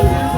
Dieu.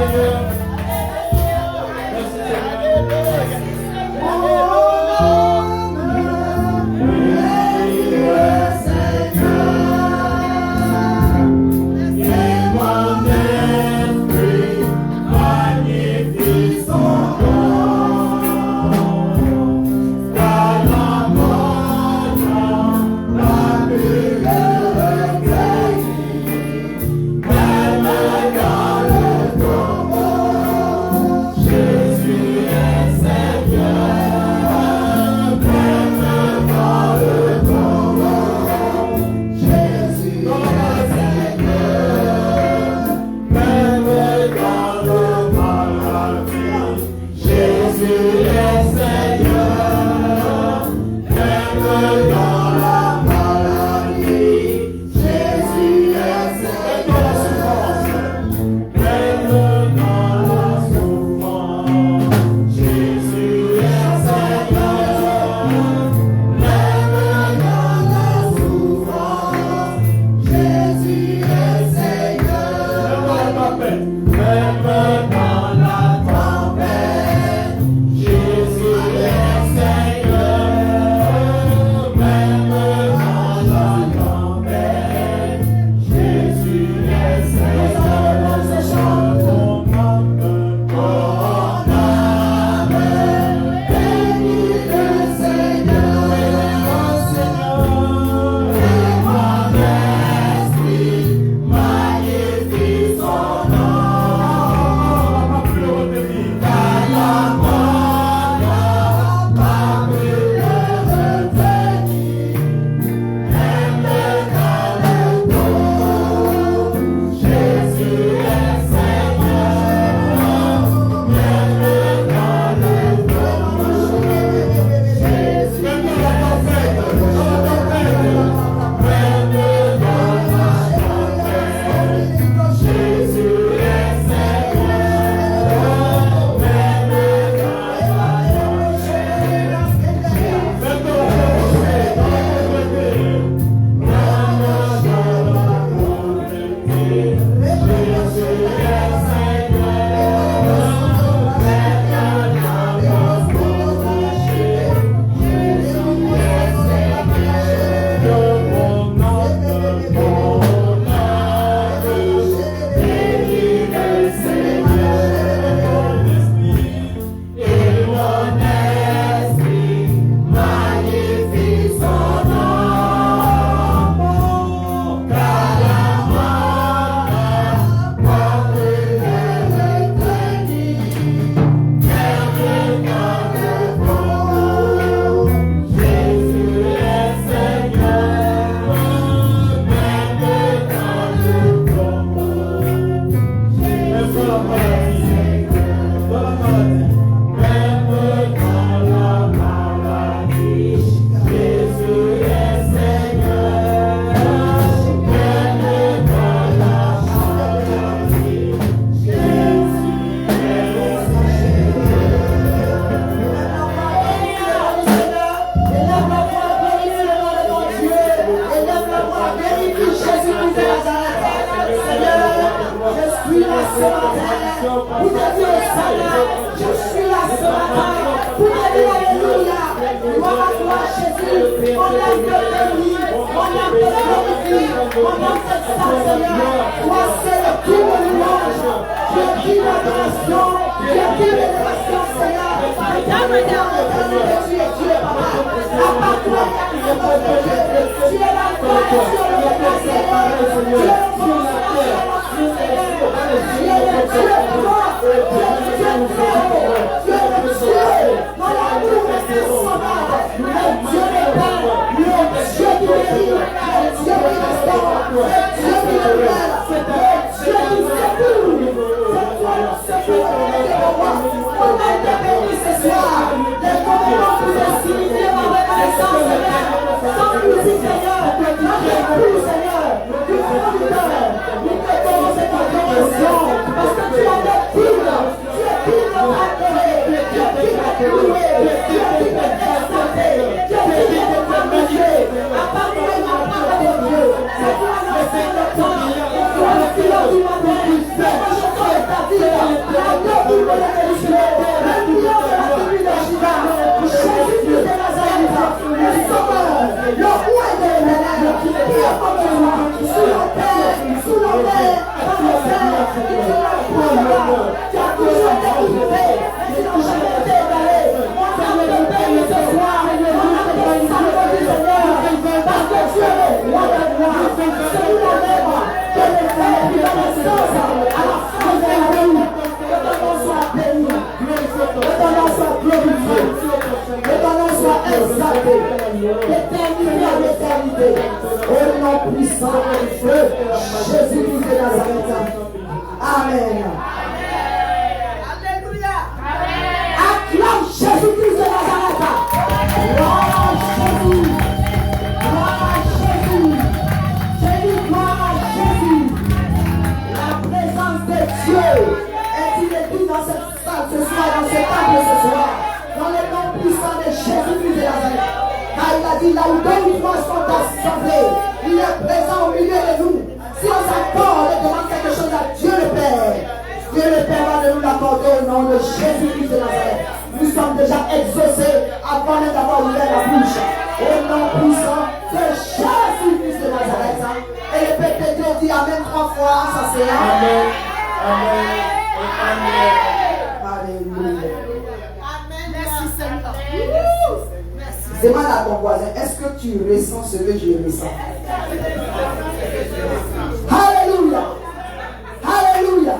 table ce soir. Dans le nom puissant de Jésus-Christ de Nazareth. Car il a dit là où deux ou trois sont assemblés, il est présent au milieu de nous. Si on s'accorde et demande quelque chose à Dieu le Père, Dieu le Père va nous l'accorder au nom de Jésus-Christ de Nazareth. Nous sommes déjà exaucés avant même d'avoir ouvert la bouche. Au nom puissant de Jésus-Christ de Nazareth. Et le Père de Dieu dit Amen 3 fois, ça c'est Amen. Amen. Amen. Alléluia. Amen. Merci Seigneur. Demande à ton voisin, est-ce que tu ressens ce que je ressens? Alléluia. Alléluia.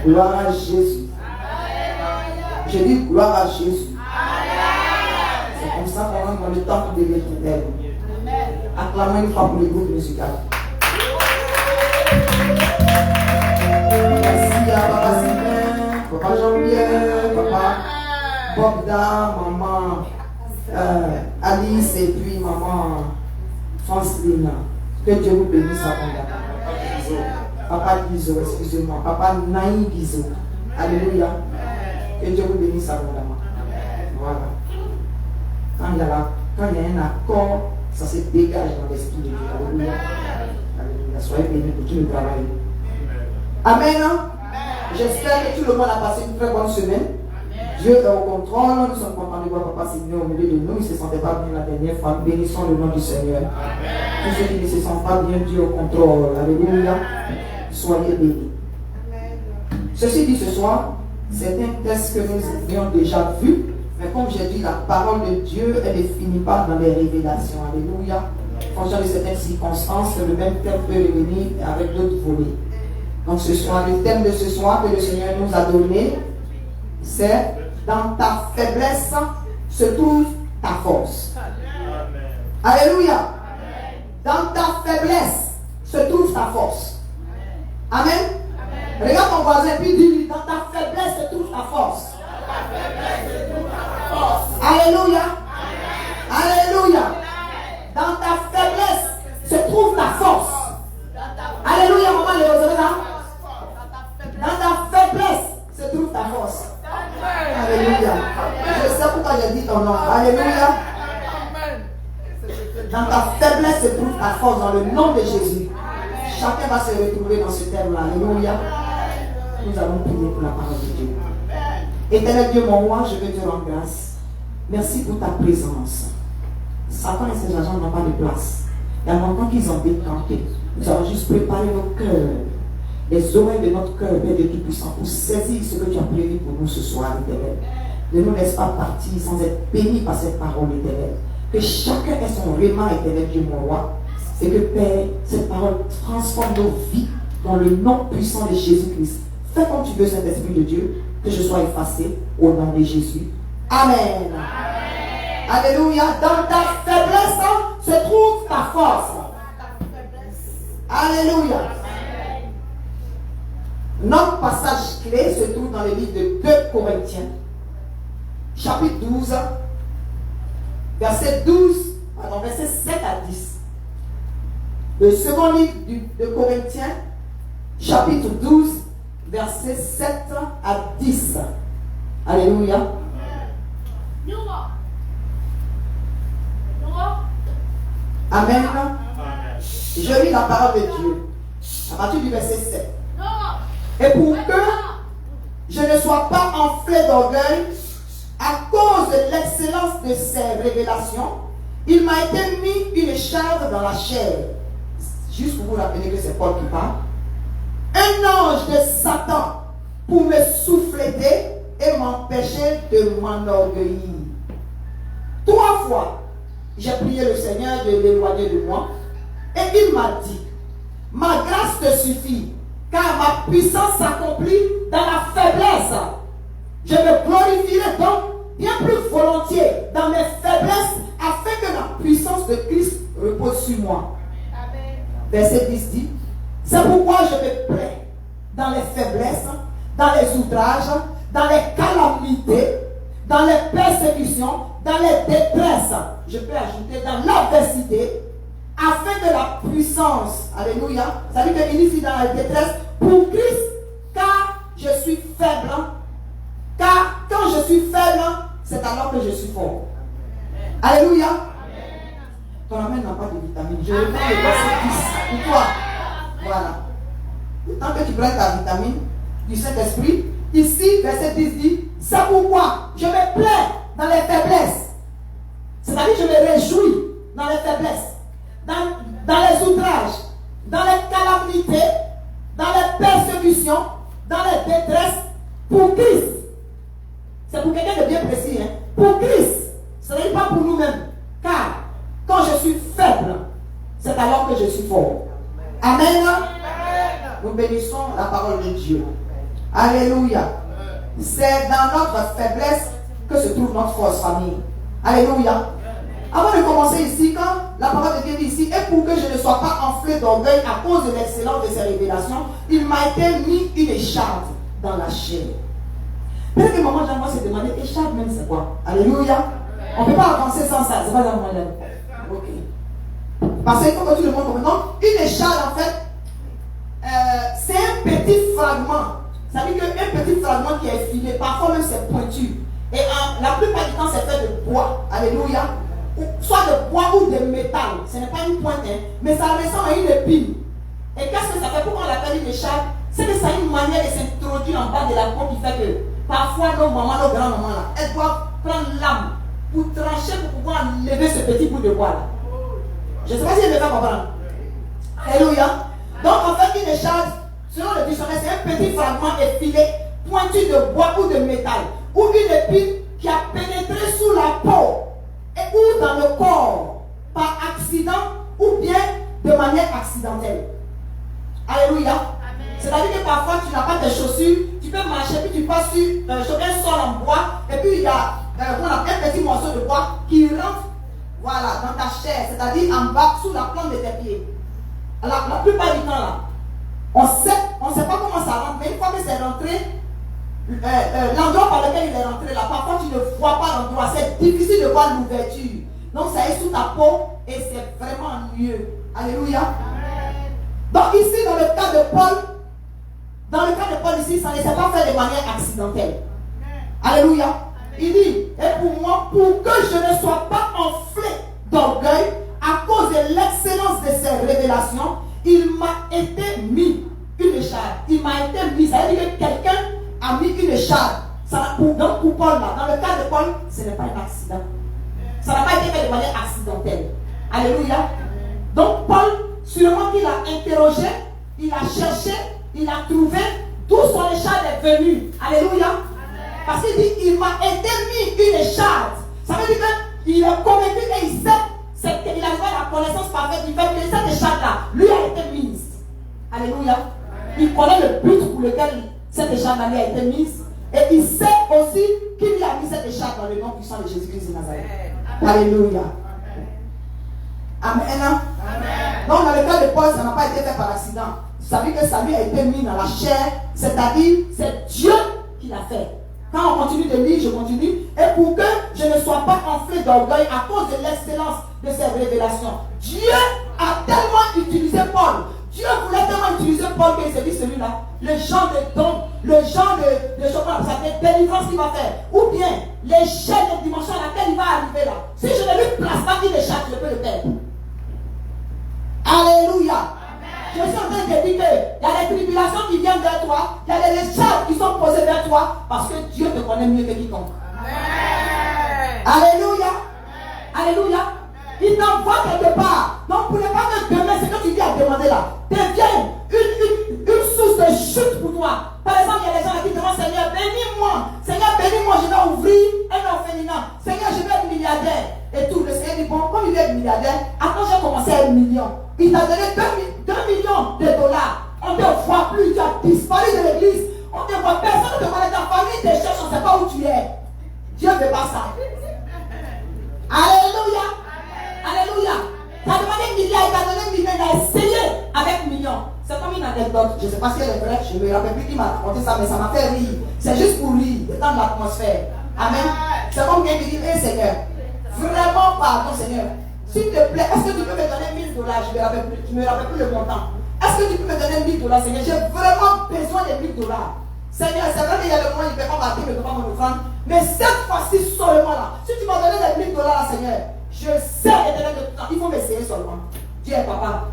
Gloire à Jésus. Je dis gloire à Jésus. C'est comme ça qu'on rentre dans le temple de l'Éternel. Acclamons une fois pour le groupe musical. Merci à Papa Sylvain, Papa Jean-Pierre, Papa Bogda, Maman Alice et puis Maman Francine. Que Dieu vous bénisse abondamment. Papa Guizot, excusez-moi. Papa Naï Guizot. Alléluia. Que Dieu vous bénisse abondamment. Voilà. Quand il y a un accord, ça se dégage dans l'esprit de Dieu. Alléluia. Alléluia. Soyez bénis pour tout le travail. Amen. J'espère que tout le monde a passé une très bonne semaine. Dieu est au contrôle. Nous sommes contents de voir Papa Sylvain au milieu de nous. Il ne se sentait pas bien la dernière fois. Bénissons le nom du Seigneur. Tous ceux qui ne se sentent pas bien, Dieu au contrôle. Alléluia. Soyez bénis. Ceci dit ce soir, c'est un texte que nous avions déjà vu. Mais comme j'ai dit, la parole de Dieu, elle ne finit pas dans les révélations. Alléluia. En fonction de certaines circonstances, le même thème peut revenir avec d'autres volets. Donc ce soir, le thème de ce soir que le Seigneur nous a donné, c'est dans ta faiblesse se trouve ta force. Alléluia. Dans ta faiblesse se trouve ta force. Amen. Regarde ton voisin puis dis-lui, dans ta faiblesse se trouve ta force. Alléluia. Alléluia. Dans ta faiblesse se trouve ta force. Alléluia, maman Léozéna. Dans ta faiblesse se trouve ta force. Alléluia. Je sais pourquoi j'ai dit ton nom. Alléluia. Dans ta faiblesse se trouve ta force dans le nom de Jésus. Chacun va se retrouver dans ce thème-là. Alléluia. Nous allons prier pour la parole de Dieu. Éternel Dieu, mon roi, je veux te rendre grâce. Merci pour ta présence. Satan et ses agents n'ont pas de place. Il y a longtemps qu'ils ont décampé. Nous allons juste préparer nos cœurs, les oreilles de notre cœur, Père de Tout-Puissant, pour saisir ce que tu as prévu pour nous ce soir, Éternel. Ne nous laisse pas partir sans être bénis par cette parole, Éternel. Que chacun ait son réma, Éternel Dieu, mon roi. Et que, Père, cette parole transforme nos vies dans le nom puissant de Jésus-Christ. Fais comme tu veux, Saint-Esprit de Dieu, que je sois effacé au nom de Jésus. Amen. Amen. Alléluia. Dans ta faiblesse se trouve ta force. Alléluia. Notre passage clé se trouve dans le livre de 2 Corinthiens, chapitre 12, verset 7 à 10. Le second livre de Corinthiens, chapitre 12, verset 7 à 10. Alléluia. Amen. Je lis la parole de Dieu à partir du verset 7. Et pour que je ne sois pas enflé d'orgueil à cause de l'excellence de ces révélations, il m'a été mis une charge dans la chair. Juste pour vous rappeler que c'est Paul qui parle. Un ange de Satan pour me souffléter et m'empêcher de m'enorgueillir. 3 fois, j'ai prié le Seigneur de l'éloigner de moi. Et il m'a dit, ma grâce te suffit, car ma puissance s'accomplit dans la faiblesse. Je me glorifierai donc bien plus volontiers dans mes faiblesses, afin que la puissance de Christ repose sur moi. Amen. Verset 10 dit, c'est pourquoi je me plais dans les faiblesses, dans les outrages, dans les calamités, dans les persécutions, dans les détresses. Je peux ajouter dans l'adversité, afin que la puissance, alléluia, ça veut dire qu'il est dans la détresse pour Christ, car je suis faible. Alléluia. Ton amène n'a pas de vitamine. Je reprends le verset 10 pour toi. Voilà. Tant que tu prends ta vitamine du Saint-Esprit, ici, verset 10 dit, c'est pourquoi je me plais dans les faiblesses. C'est-à-dire je me réjouis dans les faiblesses, dans les outrages, dans les calamités, dans les persécutions, dans les détresses, pour Christ. C'est pour quelqu'un de bien précis, hein? Pour Christ. Ce n'est pas pour nous-mêmes. Car quand je suis faible, c'est alors que je suis fort. Amen. Nous bénissons la parole de Dieu. Alléluia. C'est dans notre faiblesse que se trouve notre force, famille. Alléluia. Avant de commencer ici, quand la parole de Dieu dit ici, et pour que je ne sois pas enflé d'orgueil à cause de l'excellence de ses révélations, il m'a été mis une écharpe dans la chair. Peut-être que maman Jean va se demander, écharpe même c'est quoi? Alléluia. On ne peut pas avancer sans ça, c'est pas dans mon lèvre. Ok. Parce qu'il faut que tout le monde comprenne. Une écharpe en fait, c'est un petit fragment. Ça veut dire qu'un petit fragment qui est filé, parfois même c'est pointu. Et la plupart du temps c'est fait de bois. Alléluia. Soit de bois ou de métal. Ce n'est pas une pointe, hein, mais ça ressemble à une épine. Et qu'est-ce que ça fait? Pourquoi on l'appelle une écharpe? C'est que ça a une manière de s'introduire en bas de la peau qui fait que parfois nos mamans, nos grands-mamans là, elles doivent prendre l'âme pour trancher pour pouvoir enlever ce petit bout de bois là. Je ne sais pas si elle me fait comprendre. Alléluia. Donc en fait une écharpe, selon le dictionnaire, c'est un petit fragment effilé, pointu de bois ou de métal, ou une épine qui a pénétré sous la peau et ou dans le corps par accident ou bien de manière accidentelle. Alléluia. C'est-à-dire que parfois tu n'as pas de chaussures, tu peux marcher, puis tu passes sur un sol en bois, et puis il y a un petit morceau de bois qui rentre, voilà, dans ta chair, c'est-à-dire en bas, sous la plante de tes pieds. Alors, la plupart du temps là, on sait pas comment ça rentre, mais une fois que c'est rentré, l'endroit par lequel il est rentré là, parfois tu ne vois pas l'endroit, c'est difficile de voir l'ouverture. Donc ça est sous ta peau et c'est vraiment ennuyeux. Alléluia. Donc ici, dans le cas de Paul ici, ça ne s'est pas fait de manière accidentelle. Alléluia. Il dit, et pour moi, pour que je ne sois pas enflé d'orgueil à cause de l'excellence de ses révélations, il m'a été mis une écharpe. Il m'a été mis, ça veut dire que quelqu'un a mis une écharpe. Donc pour Paul là, dans le cas de Paul, ce n'est pas un accident. Ça n'a pas été fait de manière accidentelle. Alléluia. Donc Paul, sûrement qu'il a interrogé, il a cherché, il a trouvé d'où son écharpe est venue. Alléluia. Parce qu'il dit, il m'a été mis une écharpe. Ça veut dire qu'il est convaincu et il sait qu'il a la connaissance parfaite du fait que cette écharpe-là, lui a été mise. Alléluia. Il connaît le but pour lequel cette écharpe-là lui a été mise. Et il sait aussi qu'il lui a mis cette écharpe dans le nom puissant de Jésus-Christ de Nazareth. Alléluia. Amen. Amen. Donc dans le cas de Paul, ça n'a pas été fait par accident. Vous savez que ça lui a été mis dans la chair, c'est-à-dire c'est Dieu qui l'a fait. Quand on continue de lire, je continue. Et pour que je ne sois pas enflé d'orgueil à cause de l'excellence de ces révélations. Dieu a tellement utilisé Paul. Dieu voulait tellement utiliser Paul qu'il s'est dit celui-là, le genre de don, le genre de chocolat, ça fait délivrance qu'il va faire. Ou bien l'échelle de dimension à laquelle il va arriver là. Si je ne lui place pas une échelle, je peux le perdre. Alléluia. Je suis en train de dire qu'il y a des tribulations qui viennent vers toi, il y a des échelles qui sont posées vers toi, parce que Dieu te connaît mieux que quiconque. Amen. Alléluia. Amen. Alléluia. Il t'envoie quelque part. Donc pour ne pas que demain, ce que tu viens à demander là, devienne une source de chute pour toi. Par exemple, il y a des gens qui demandent, Seigneur, bénis-moi. Seigneur, bénis-moi, je vais ouvrir un orphelinat. Seigneur, je vais être milliardaire. Et tout, le Seigneur dit, bon, comme il est milliardaire, attends, j'ai commencé à 1 million. Il t'a donné 2 millions de dollars. On ne te voit plus, tu as disparu de l'église. On ne te voit, personne ne te connaît, ta famille te cherche, on ne sait pas où tu es. Dieu ne veut pas ça. Alléluia. Alléluia. Tu as demandé 1 milliard, il t'a donné 1 million, il a essayé avec 1 million. C'est comme une anecdote. Je ne sais pas si elle est vraie, je ne me rappelle plus qui m'a raconté ça, mais ça m'a fait rire. C'est juste pour rire, dans l'atmosphère. Amen. C'est comme quelqu'un qui dit, hé Seigneur, vraiment pardon Seigneur. S'il te plaît, est-ce que tu peux me donner 1 000 $? Je ne me rappelle plus le montant. Est-ce que tu peux me donner 1 000 $, Seigneur? J'ai vraiment besoin de 1 000 $. Seigneur, c'est vrai qu'il y a le moment, il ne peut pas marquer, il ne peut pas mon offrande. Mais cette fois-ci seulement là, si tu m'as donné les $1000 là, Seigneur, je sais éternel de tout temps, il faut m'essayer seulement. Dieu est papa.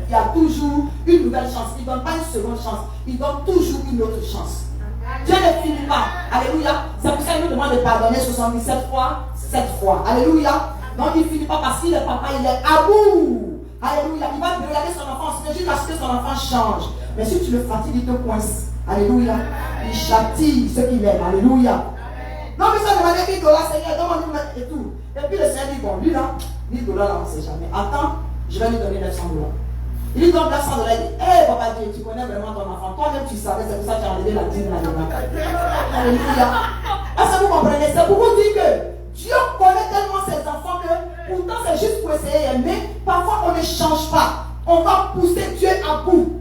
Il y a toujours une nouvelle chance. Il ne donne pas une seconde chance. Il donne toujours une autre chance. Dieu ne finit pas. Alléluia. C'est pour ça qu'il nous demande de pardonner 77 fois, 7 fois. Alléluia. Donc il ne finit pas parce qu'il est papa, il est amour. Alléluia. Il va regarder son enfant. C'est juste parce que son enfant change. Mais si tu le fatigues, il te coince. Alléluia. Il châtie ce qu'il aime. Alléluia. Non, mais ça demandait $1000, Seigneur, donne-moi et tout. Et puis le Seigneur dit, bon, lui là, $1000 là, on ne sait jamais. Attends, je vais lui donner $900. Il lui donne $900. Il dit, hé, papa Dieu, tu connais vraiment ton enfant. Toi-même, tu savais, c'est pour ça que tu as enlevé la dîme là-dedans. Alléluia. Est-ce que vous comprenez? C'est pour vous dire que Dieu connaît tellement ses enfants que pourtant c'est juste pour essayer. Mais parfois on ne change pas. On va pousser Dieu à bout.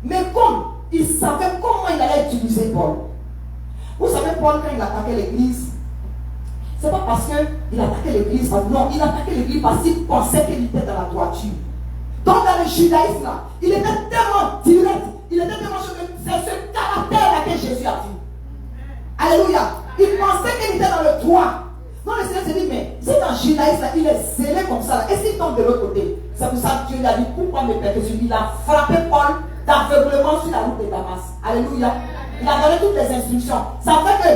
Mais comme il savait comment il allait utiliser Paul. Vous savez, Paul, quand il attaquait l'église, c'est pas parce qu'il attaquait l'église, non, il attaquait l'église parce qu'il pensait qu'il était dans la droiture. Donc dans le judaïsme là, il était tellement direct, il était tellement sûr que c'est ce caractère-là que Jésus a vu. Alléluia. Il pensait qu'il était dans le droit. Donc le Seigneur s'est dit, mais si dans le judaïsme là, il est zélé comme ça, et s'il tombe de l'autre côté, c'est pour ça que Dieu lui a dit, pourquoi me persécuter? Il a frappé Paul d'aveuglement sur la route de Damas. Alléluia. Il a donné toutes les instructions. Ça fait que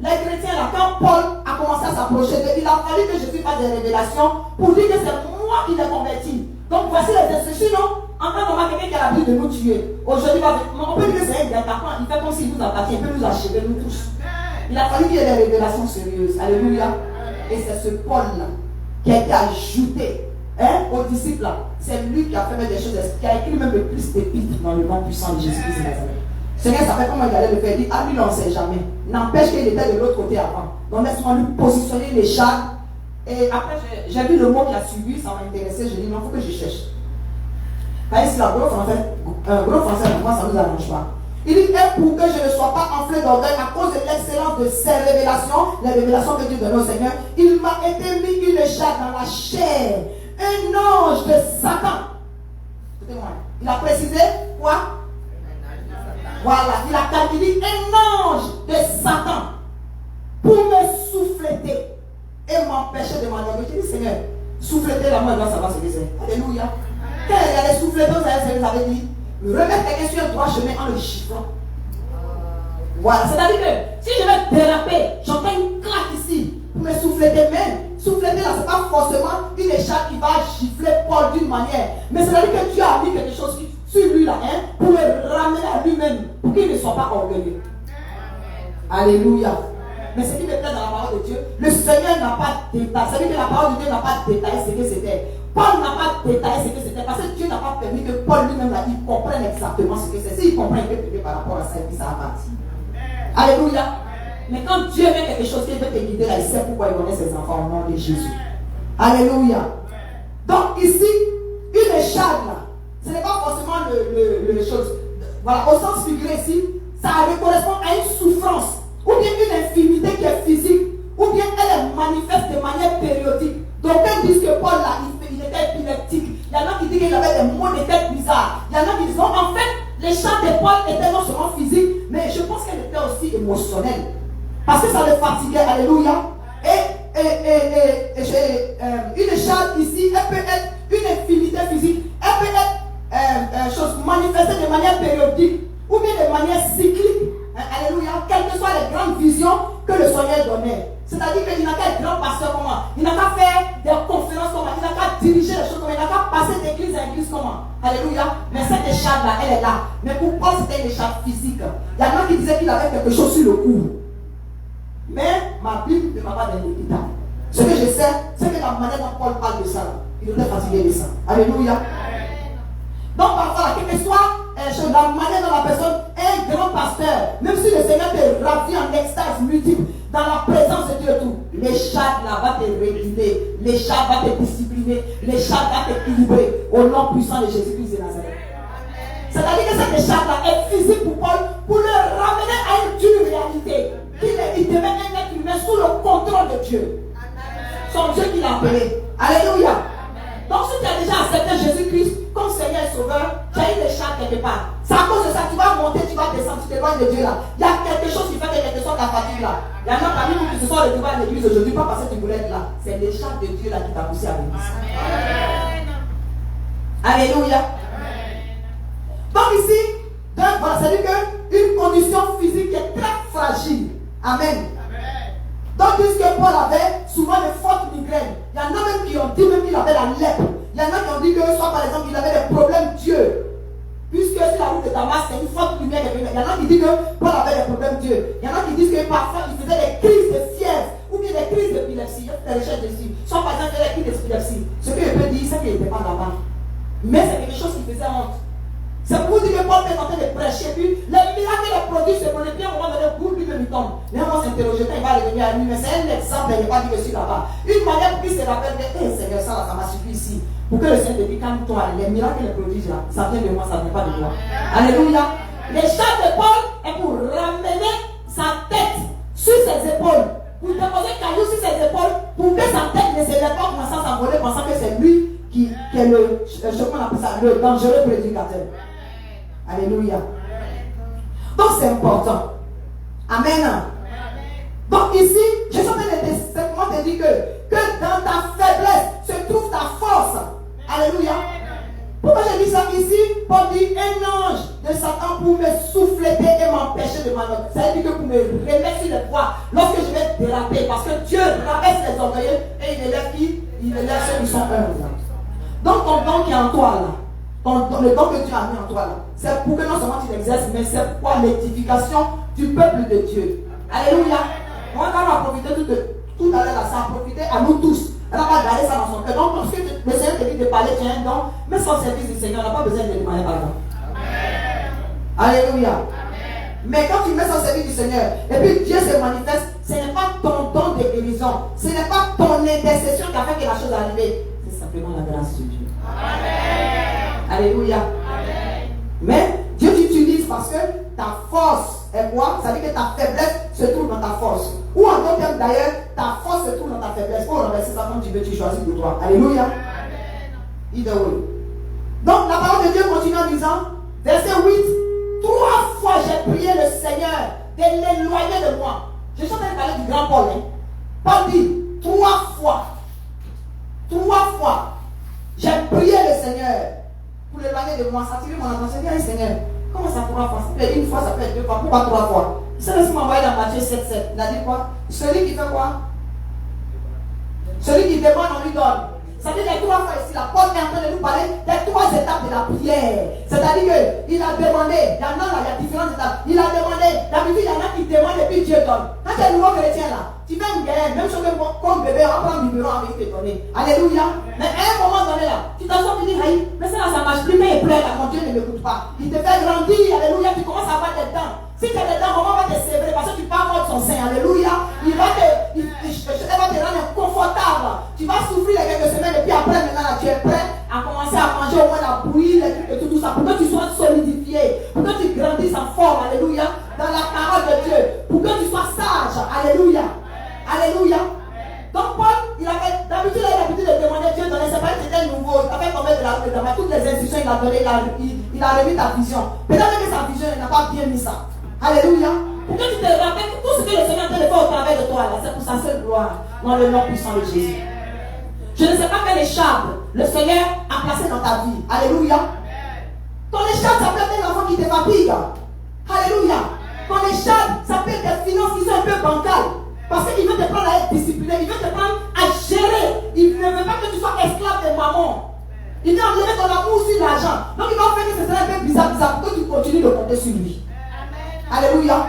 les chrétiens, là, quand Paul a commencé à s'approcher d'eux, il a fallu que Jésus fasse des révélations pour dire que c'est moi qui l'ai converti. Donc voici les instructions, non? En tant que quelqu'un qui a l'habitude de nous tuer. Aujourd'hui, on peut dire que c'est un attaquant. Il fait comme s'il nous attaquait, il peut nous achever, nous tous. Il a fallu qu'il y ait des révélations sérieuses. Alléluia. Et c'est ce Paul-là qui a été ajouté aux disciples là. C'est lui qui a fait des choses, qui a écrit même le plus d'épîtres dans le nom puissant de Jésus-Christ de Nazareth. Seigneur savait comment il allait le faire. Il dit, ah lui, on ne sait jamais. N'empêche qu'il était de l'autre côté avant. Donc laisse-moi lui positionner les chars. Et après, j'ai vu le mot qui a suivi, ça m'a intéressé. J'ai dit, non, il faut que je cherche. Ici, là, gros français, pour moi, ça ne nous arrange pas. Il dit, et pour que je ne sois pas enflé d'orgueil à cause de l'excellence de ses révélations, les révélations que Dieu donne au Seigneur, il m'a été mis une chair dans la chair, un ange de Satan. Écoutez-moi, il a précisé quoi? Voilà, il a calculé un ange de Satan pour me souffleter et m'empêcher de m'endormir. Je dis, Seigneur, souffleter la main, doit savoir ce que c'est. Alléluia. Quand il allait souffleter, vous avez dit, remettre quelqu'un sur le droit chemin en le chiffrant. Voilà, c'est-à-dire que si je vais déraper, j'entends une claque ici pour me souffleter. Mais souffleter là, ce n'est pas forcément une écharpe qui va gifler Paul d'une manière. Mais c'est-à-dire que Dieu a mis quelque chose sur lui là, pour le ramener à lui-même, pour qu'il ne soit pas orgueilleux. Alléluia. Mais ce qui me plaît dans la parole de Dieu, le Seigneur n'a pas détaillé. C'est-à-dire que la parole de Dieu n'a pas détaillé ce que c'était. Paul n'a pas détaillé ce que c'était parce que Dieu n'a pas permis que Paul lui-même là, il comprenne exactement ce que c'est. S'il comprend, il peut prier par rapport à ça et puis ça va partir. Alléluia. Mais quand Dieu veut quelque chose qui veut te guider là, il sait pourquoi il connaît ses enfants au nom de Jésus. Alléluia. Donc ici, une écharpe là, ce n'est pas forcément le chose. Voilà, au sens figuré ici, ça correspond à une souffrance, ou bien une infirmité qui est physique, ou bien elle est manifeste de manière périodique. Donc ils disent que Paul là, il était épileptique. Il y en a qui disent qu'il avait des maux de tête bizarres. Il y en a qui disent, en fait, les chants de Paul étaient non seulement physiques, mais je pense qu'elle était aussi émotionnelle. Parce que ça le fatiguait, alléluia. Une écharpe ici, elle peut être une infirmité physique, elle peut être chose manifestée de manière périodique ou bien de manière cyclique. Alléluia. Quelles que soient les grandes visions que le Seigneur donnait. C'est-à-dire qu'il n'a qu'à être grand pasteur comment? Il n'a qu'à faire des conférences comment? Il n'a qu'à diriger les choses comment? Il n'a qu'à passer d'église à église comment? Alléluia. Mais cette écharpe-là, elle est là. Mais pour Paul, c'était une écharpe physique. Il y en a qui disaient qu'il avait quelque chose sur le cou. Mais ma Bible ne m'a pas donné de détails. Ce que je sais, c'est que la manière dont Paul parle de ça, il était fatigué de ça. Alléluia. Donc parfois, quelle que soit la manière dont la personne est un grand pasteur, même si le Seigneur te ravit en extase multiple, dans la présence de Dieu tout, l'écharpe là va te réguler, l'écharpe va te discipliner, l'écharpe va t'équilibrer au nom puissant de Jésus-Christ de Nazareth. C'est-à-dire que cette écharpe là est physique pour Paul, pour le ramener à une dure réalité. Il devait un être humain sous le contrôle de Dieu. Son Dieu qui l'a appelé. Alléluia. Donc si tu as déjà accepté Jésus-Christ comme Seigneur et Sauveur, tu as une écharpe quelque part. C'est à cause de ça que tu vas monter, tu vas descendre. descends, tu t'éloignes de Dieu là. Il y a quelque chose qui fait que quelque chose ta fatigue là. Il y en a parmi vous qui se sont retrouvés à l'église aujourd'hui, pas parce que tu voulais être là. C'est l'écharpe de Dieu là qui t'a poussé à l'église. Alléluia. Donc ici, voilà, c'est-à-dire qu'une condition physique qui est très fragile. Amen. Donc, puisque Paul avait souvent de fortes migraines, il y en a même qui ont dit même qu'il avait la lèpre. Il y en a qui ont dit que soit par exemple qu'il avait des problèmes Dieu. Puisque sur la route de Damas, c'est une forte lumière. Il y en a qui disent que Paul avait des problèmes Dieu. Il y en a qui disent que parfois il faisait des crises de fièvre ou bien des crises d'épilepsie. Il y a des recherches dessus. Soit par exemple il y a des crises d'épilepsie. Ce que je peux dire, c'est qu'il n'était pas là-bas. Mais c'est quelque chose qui faisait honte. C'est pour dire que Paul est en train de prêcher, puis les miracles et les produits se prenaient bien au moment donné pour lui de lui tombe. Mais on va s'interroger quand il va revenir à lui, mais c'est un exemple, il n'est pas dit que je suis là-bas. Une manière pour qu'il se rappelle que, Seigneur, ça m'a suffi ici. Pour que le Seigneur te dise, calme-toi, les miracles et les prodiges là, ça vient de moi, ça ne vient pas de moi. Alléluia. Les chants de Paul est pour ramener sa tête sur ses épaules, pour déposer caillou sur ses épaules, pour que sa tête ne se lève pas commencer à s'envoler, pensant que c'est lui qui est le dangereux prédicateur. Alléluia. Donc c'est important. Amen. Donc ici, je suis en train de simplement te dire que dans ta faiblesse se trouve ta force. Alléluia. Pourquoi je dis ça ici? Paul dit un ange de Satan pour me souffleter et m'empêcher de m'enlever. Ça veut dire que pour me remettre sur les voies lorsque je vais déraper. Parce que Dieu rabaisse les orgueilleux et il élève qui? Il élève ceux qui sont humbles. Donc ton don qui est en toi là, le don que Dieu a mis en toi là, c'est pour que non seulement tu l'exerces, mais c'est pour l'édification du peuple de Dieu. Alléluia. On va profiter tout à l'heure là, ça a profité à nous tous. Elle n'a pas gardé ça dans son cœur. Donc, lorsque le Seigneur te dit de parler, tu as un don, mais sans service du Seigneur, on n'a pas besoin de demander pardon. Alléluia. Amen. Mais quand tu mets ça au service du Seigneur, et puis Dieu se manifeste, ce n'est pas ton don de guérison, ce n'est pas ton intercession qui a fait que la chose est arrivée. C'est simplement la grâce de Dieu. Amen. Alléluia. Amen. Mais Dieu t'utilise parce que ta force est quoi? Ça veut dire que ta faiblesse se trouve dans ta force. Ou en d'autres termes d'ailleurs, ta force se trouve dans ta faiblesse. Pour renverser ça comme tu veux, tu choisis pour toi. Alléluia. Either way. Donc la parole de Dieu continue en disant, verset 8, 3 fois j'ai prié le Seigneur de l'éloigner de moi. Je suis en train de parler du grand Paul. Paul dit, 3 fois. 3 fois. J'ai prié le Seigneur pour l'éloigner de moi. Ça tire mon attention. Bien, Seigneur. Comment ça 3 fois? Ça peut être une fois, ça peut être 2 fois. Pourquoi 3 fois? C'est ce qu'il m'a envoyé dans Matthieu 7, 7. Il a dit quoi? Celui qui fait quoi? Celui qui demande, on lui donne. Ça veut dire les 3 fois ici, la Paul est en train de nous parler des 3 étapes de la prière. C'est-à-dire qu'il a demandé, il y en a là, il y a différentes étapes. Il a demandé, d'habitude, il y en a qui demandent et puis Dieu donne. Quand tu es nouveau chrétien là, tu fais une guerre, même chose que comme bébé, on prend le numéro avec te donner. Alléluia. Mais à un moment donné là, tu t'assois et tu dis, aïe, mais ça là, ça marche plus, mais il pleure là, quand Dieu ne m'écoute pas. Il te fait grandir, alléluia, tu commences à avoir des dents. Si tu as des dents, maman va te sévrer parce que tu parles de son sein, alléluia. Il va te rendre confortable. Tu vas souffrir les quelques semaines et puis après maintenant là, tu es prêt à commencer à manger au moins la bouillie, les trucs et tout ça, pour que tu sois solidifié, pour que tu grandisses en forme, alléluia, dans la parole de Dieu, pour que tu sois sage, alléluia. Alléluia. Donc Paul, il avait d'habitude de demander Dieu donner, c'est pas que c'était nouveau, il t'avait tombé de la route de Damas, toutes les instructions il a donné, il a remis ta vision. Peut-être que sa vision, il n'a pas bien mis ça. Alléluia. Pour que tu te rappelles que tout ce que le Seigneur te fait au travers de toi, là, c'est pour sa seule gloire, dans le nom puissant de Jésus. Je ne sais pas quelle écharpe le Seigneur a placé dans ta vie. Alléluia. Ton écharpe, ça peut être un enfant qui te fatigue. Alléluia. Ton écharpe, ça peut être des finances qui sont un peu bancales. Parce qu'il veut te prendre à être discipliné, il veut te prendre à gérer. Il ne veut pas que tu sois esclave de maman. Il veut enlever ton amour sur l'argent. Donc il va faire que ce soit un peu bizarre pour que tu continues de compter sur lui. Alléluia.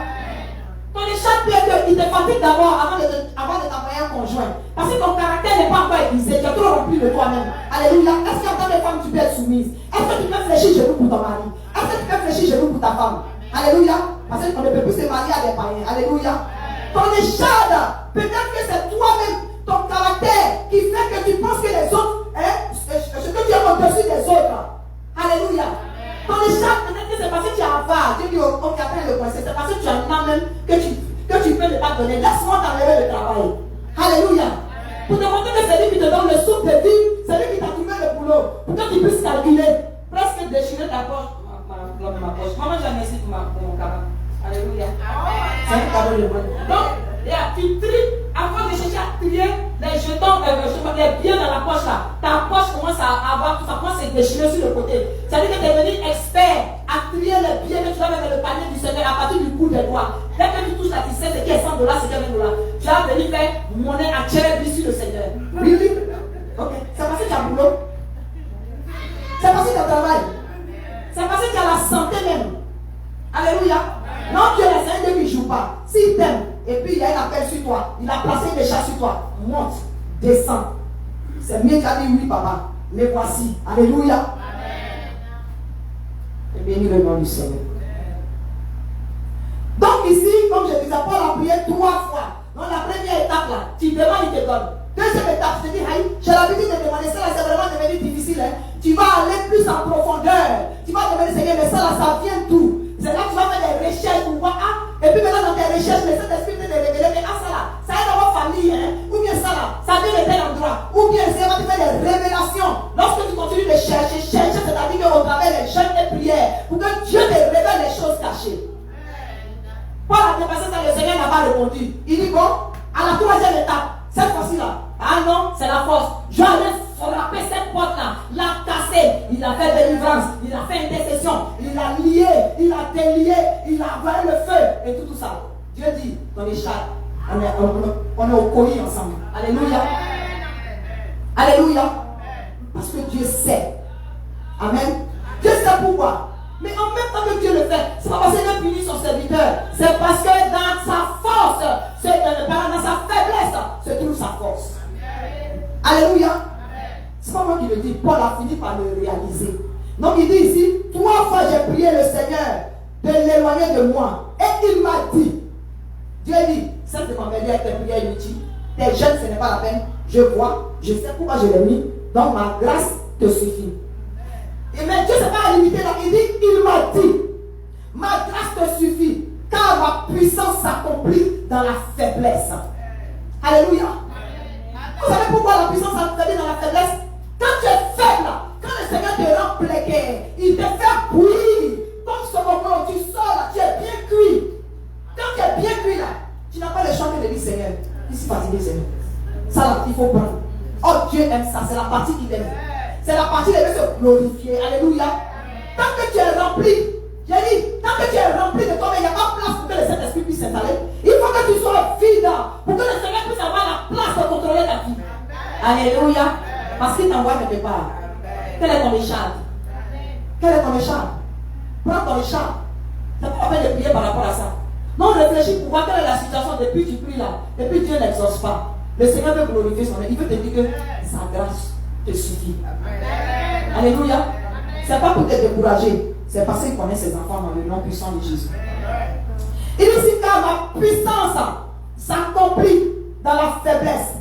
Ton écharpe peut être qu'il te fatigue d'abord avant de t'envoyer un conjoint. Parce que ton caractère n'est pas encore aiguisé. Tu as trop rempli de toi-même. Alléluia. Est-ce qu'en tant que femme tu peux être soumise? Est-ce que tu peux fléchir genou pour ton mari? Est-ce que tu peux fléchir genou pour ta femme? Alléluia. Parce qu'on ne peut plus se marier à des païens. Alléluia. Ton écharpe, peut-être que c'est toi-même, ton caractère, qui fait que tu penses que les autres, ce que tu as au-dessus des autres. Alléluia. Ton écharpe, peut-être que c'est parce que tu as avare. Dieu dit, ok, après le coin, c'est parce que tu as un même que tu peux ne pas donner. Laisse-moi t'enlever le travail. Alléluia. Pour te montrer que c'est lui qui te donne le souffle de vie, c'est lui qui t'a trouvé le boulot. Pour que tu puisses calculer. Presque déchirer ta poche. Ma poche. Maman, j'ai un merci pour mon cabane. C'est un cadeau de moi. Donc, tu tries, avant de chercher à trier les jetons, les biens dans la poche là, ta poche commence à avoir tout ça, commence à se déchirer sur le côté. C'est-à-dire que tu es devenu expert à trier les biens que tu vas mettre dans le panier du Seigneur à partir du bout des doigts. Dès que tu touches là, tu sais ce qui est $100, ce qui est $20. Tu vas venir faire monnaie à tirer sur le Seigneur. Oui. Ok. C'est parce que tu as boulot. C'est parce que tu as travail. C'est parce que tu as la santé même. Alléluia. Non, Dieu est un Dieu qui ne joue pas. S'il t'aime, et puis il y a un appel sur toi, il a placé des chats sur toi, monte, descends. C'est mieux qu'à dire oui, papa. Mais voici. Alléluia. Et bénis le nom du Seigneur. Donc ici, comme je disais, Paul a prié 3 fois. Dans la première étape là, tu demandes, il te donne. Deuxième étape, je te dis, j'ai l'habitude de demander ça, là, c'est vraiment devenu difficile. Hein. Tu vas aller plus en profondeur. Tu vas demander, Seigneur, mais ça là, ça vient d'où? C'est là que tu vas faire des recherches pour voir, et puis maintenant dans tes recherches, le Saint-Esprit te révéler, mais ça là, ça est dans votre famille, hein, ou bien ça là, ça vient de tel endroit, ou bien c'est va te faire des révélations. Lorsque tu continues de chercher, c'est-à-dire qu'au travers des jeûnes et prières, pour que Dieu te révèle les choses cachées. Paul a dépassé ça, le Seigneur n'a pas répondu. Il dit bon, à la 3e étape, cette fois-ci là, ah non, c'est la force. Je vais frapper cette porte-là, la casser. Il a fait délivrance, il a fait intercession, il a lié, il a délié, il a envoyé le feu et tout ça. Dieu dit, dans les chats, on est au colis ensemble. Alléluia. Alléluia. Parce que Dieu sait. Amen. Dieu sait pourquoi. Mais en même temps que Dieu le fait, c'est pas parce qu'il veut punir son serviteur, c'est parce que dans sa force, dans sa faiblesse, se trouve sa force. Alléluia. C'est pas moi qui le dis, Paul a fini par le réaliser. Donc il dit ici, 3 fois j'ai prié le Seigneur de l'éloigner de moi. Et il m'a dit, Dieu dit, cesse de m'emmerder avec tes prières inutiles. Tes jeûnes, ce n'est pas la peine. Je vois, je sais pourquoi je l'ai mis. Donc ma grâce te suffit. Et mais Dieu ne s'est pas limité là. Il dit, il m'a dit, ma grâce te suffit, car ma puissance s'accomplit dans la faiblesse. Alléluia. Vous savez pourquoi la puissance s'accomplit dans la faiblesse? Quand tu es faible, quand le Seigneur te rend précaire, il te fait cuire. Comme ce moment où tu sors là, tu es bien cuit. Quand tu es bien cuit là, tu n'as pas le choix de dire Seigneur, je suis fatigué Seigneur. Ça là, il faut prendre. Oh Dieu aime ça, c'est la partie qu'il aime. C'est la partie qui veut se glorifier. Alléluia. Tant que tu es rempli, j'ai dit, tant que tu es rempli de toi, il n'y a pas place pour que le Saint-Esprit puisse s'installer. Il faut que tu sois vide pour que le Seigneur puisse avoir la place de contrôler ta vie. Alléluia. Parce qu'il t'envoie quelque part. Quel est ton écharpe? Quel est ton écharpe? Prends ton écharpe. Ça ne peut pas la peine de prier par rapport à ça. Non, réfléchis pour voir quelle est la situation depuis que tu pries là. Et puis Dieu n'exauce pas. Le Seigneur veut glorifier son nom. Il veut te dire que sa grâce te suffit. Amen. Alléluia. C'est pas pour te décourager. C'est parce qu'il connaît ses enfants dans le nom puissant de Jésus. Il dit ici car ma puissance s'accomplit dans la faiblesse.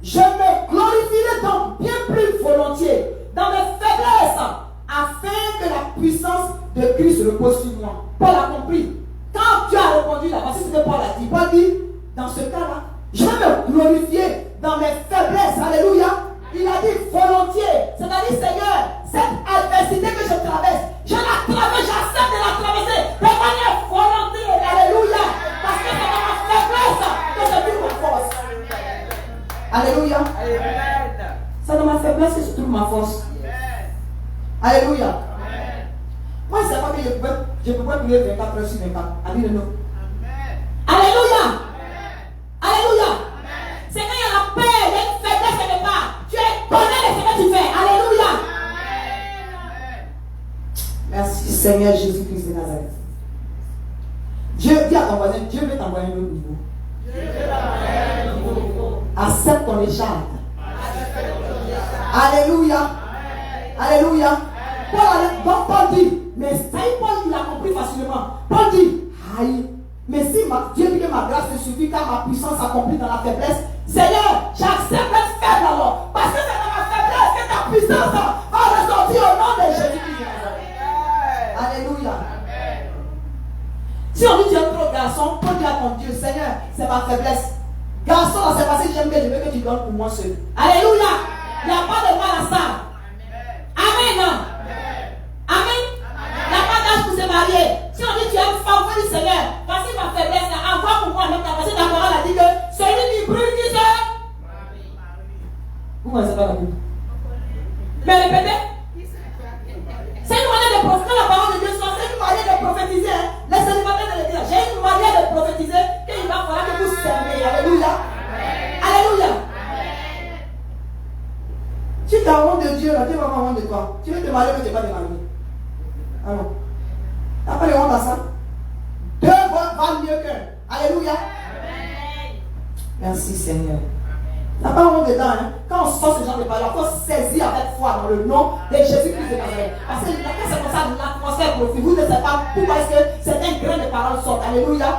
Je me glorifierai donc bien plus volontiers dans mes faiblesses afin que la puissance de Christ repose sur moi. Paul a compris. Quand Dieu a répondu là, voici ce que Paul a dit. Paul dit, dans ce cas-là, je vais me glorifier dans mes faiblesses. Alléluia. Il a dit volontiers. C'est-à-dire, Seigneur, cette adversité que je traverse, je la traverse, j'accepte de la traverser de manière volontaire. Alléluia. Parce que c'est dans ma faiblesse que je trouve ma force. Alléluia. C'est dans ma faiblesse que je trouve ma force. Alléluia. Moi, je ne sais pas que je pouvais prier 24 heures sur 24. Amen. Non. Alléluia. Alléluia. Seigneur, il y a la paix, il y a une faiblesse quelque part. Tu es donné de ce que tu fais. Alléluia. Merci Seigneur Jésus-Christ de Nazareth. Dieu, dis à ton voisin, Dieu veut t'envoyer un autre niveau. Accepte ton écharpe. Alléluia. Alléluia. Paul dit, mais ça Paul il a compris facilement. Paul dit, aïe, mais si Dieu dit que ma grâce te suffit car ma puissance s'accomplit dans la faiblesse, Seigneur, j'accepte d'être faible alors. Parce que c'est dans ma faiblesse que ta puissance va ressortir au nom de Jésus-Christ. Alléluia. Si on dit tu es trop garçon, Paul dit à ton Dieu, Seigneur, c'est ma faiblesse. Garçon, c'est parce que j'aime bien, je veux que tu donnes pour moi seul. Alléluia. Il n'y a pas de mal à ça. Amen. Amen. Il n'y a pas d'âge pour se marier. Si on dit tu es une femme, on dit Seigneur, voici ma faiblesse, envoie là, Dieu va avoir honte de toi. Tu veux te marier, mais tu n'es pas te marier. Alors, tu n'as pas de honte à ça. 2 voix valent mieux qu'un. Alléluia. Merci Seigneur. Tu n'as pas honte dedans. Hein? Quand on sort ce genre de paroles, il faut saisir avec foi dans le nom de Jésus-Christ de Nazareth. Parce que quand c'est comme ça, l'atmosphère profite. Vous ne savez pas pourquoi est-ce que certains grains de paroles sortent. Alléluia.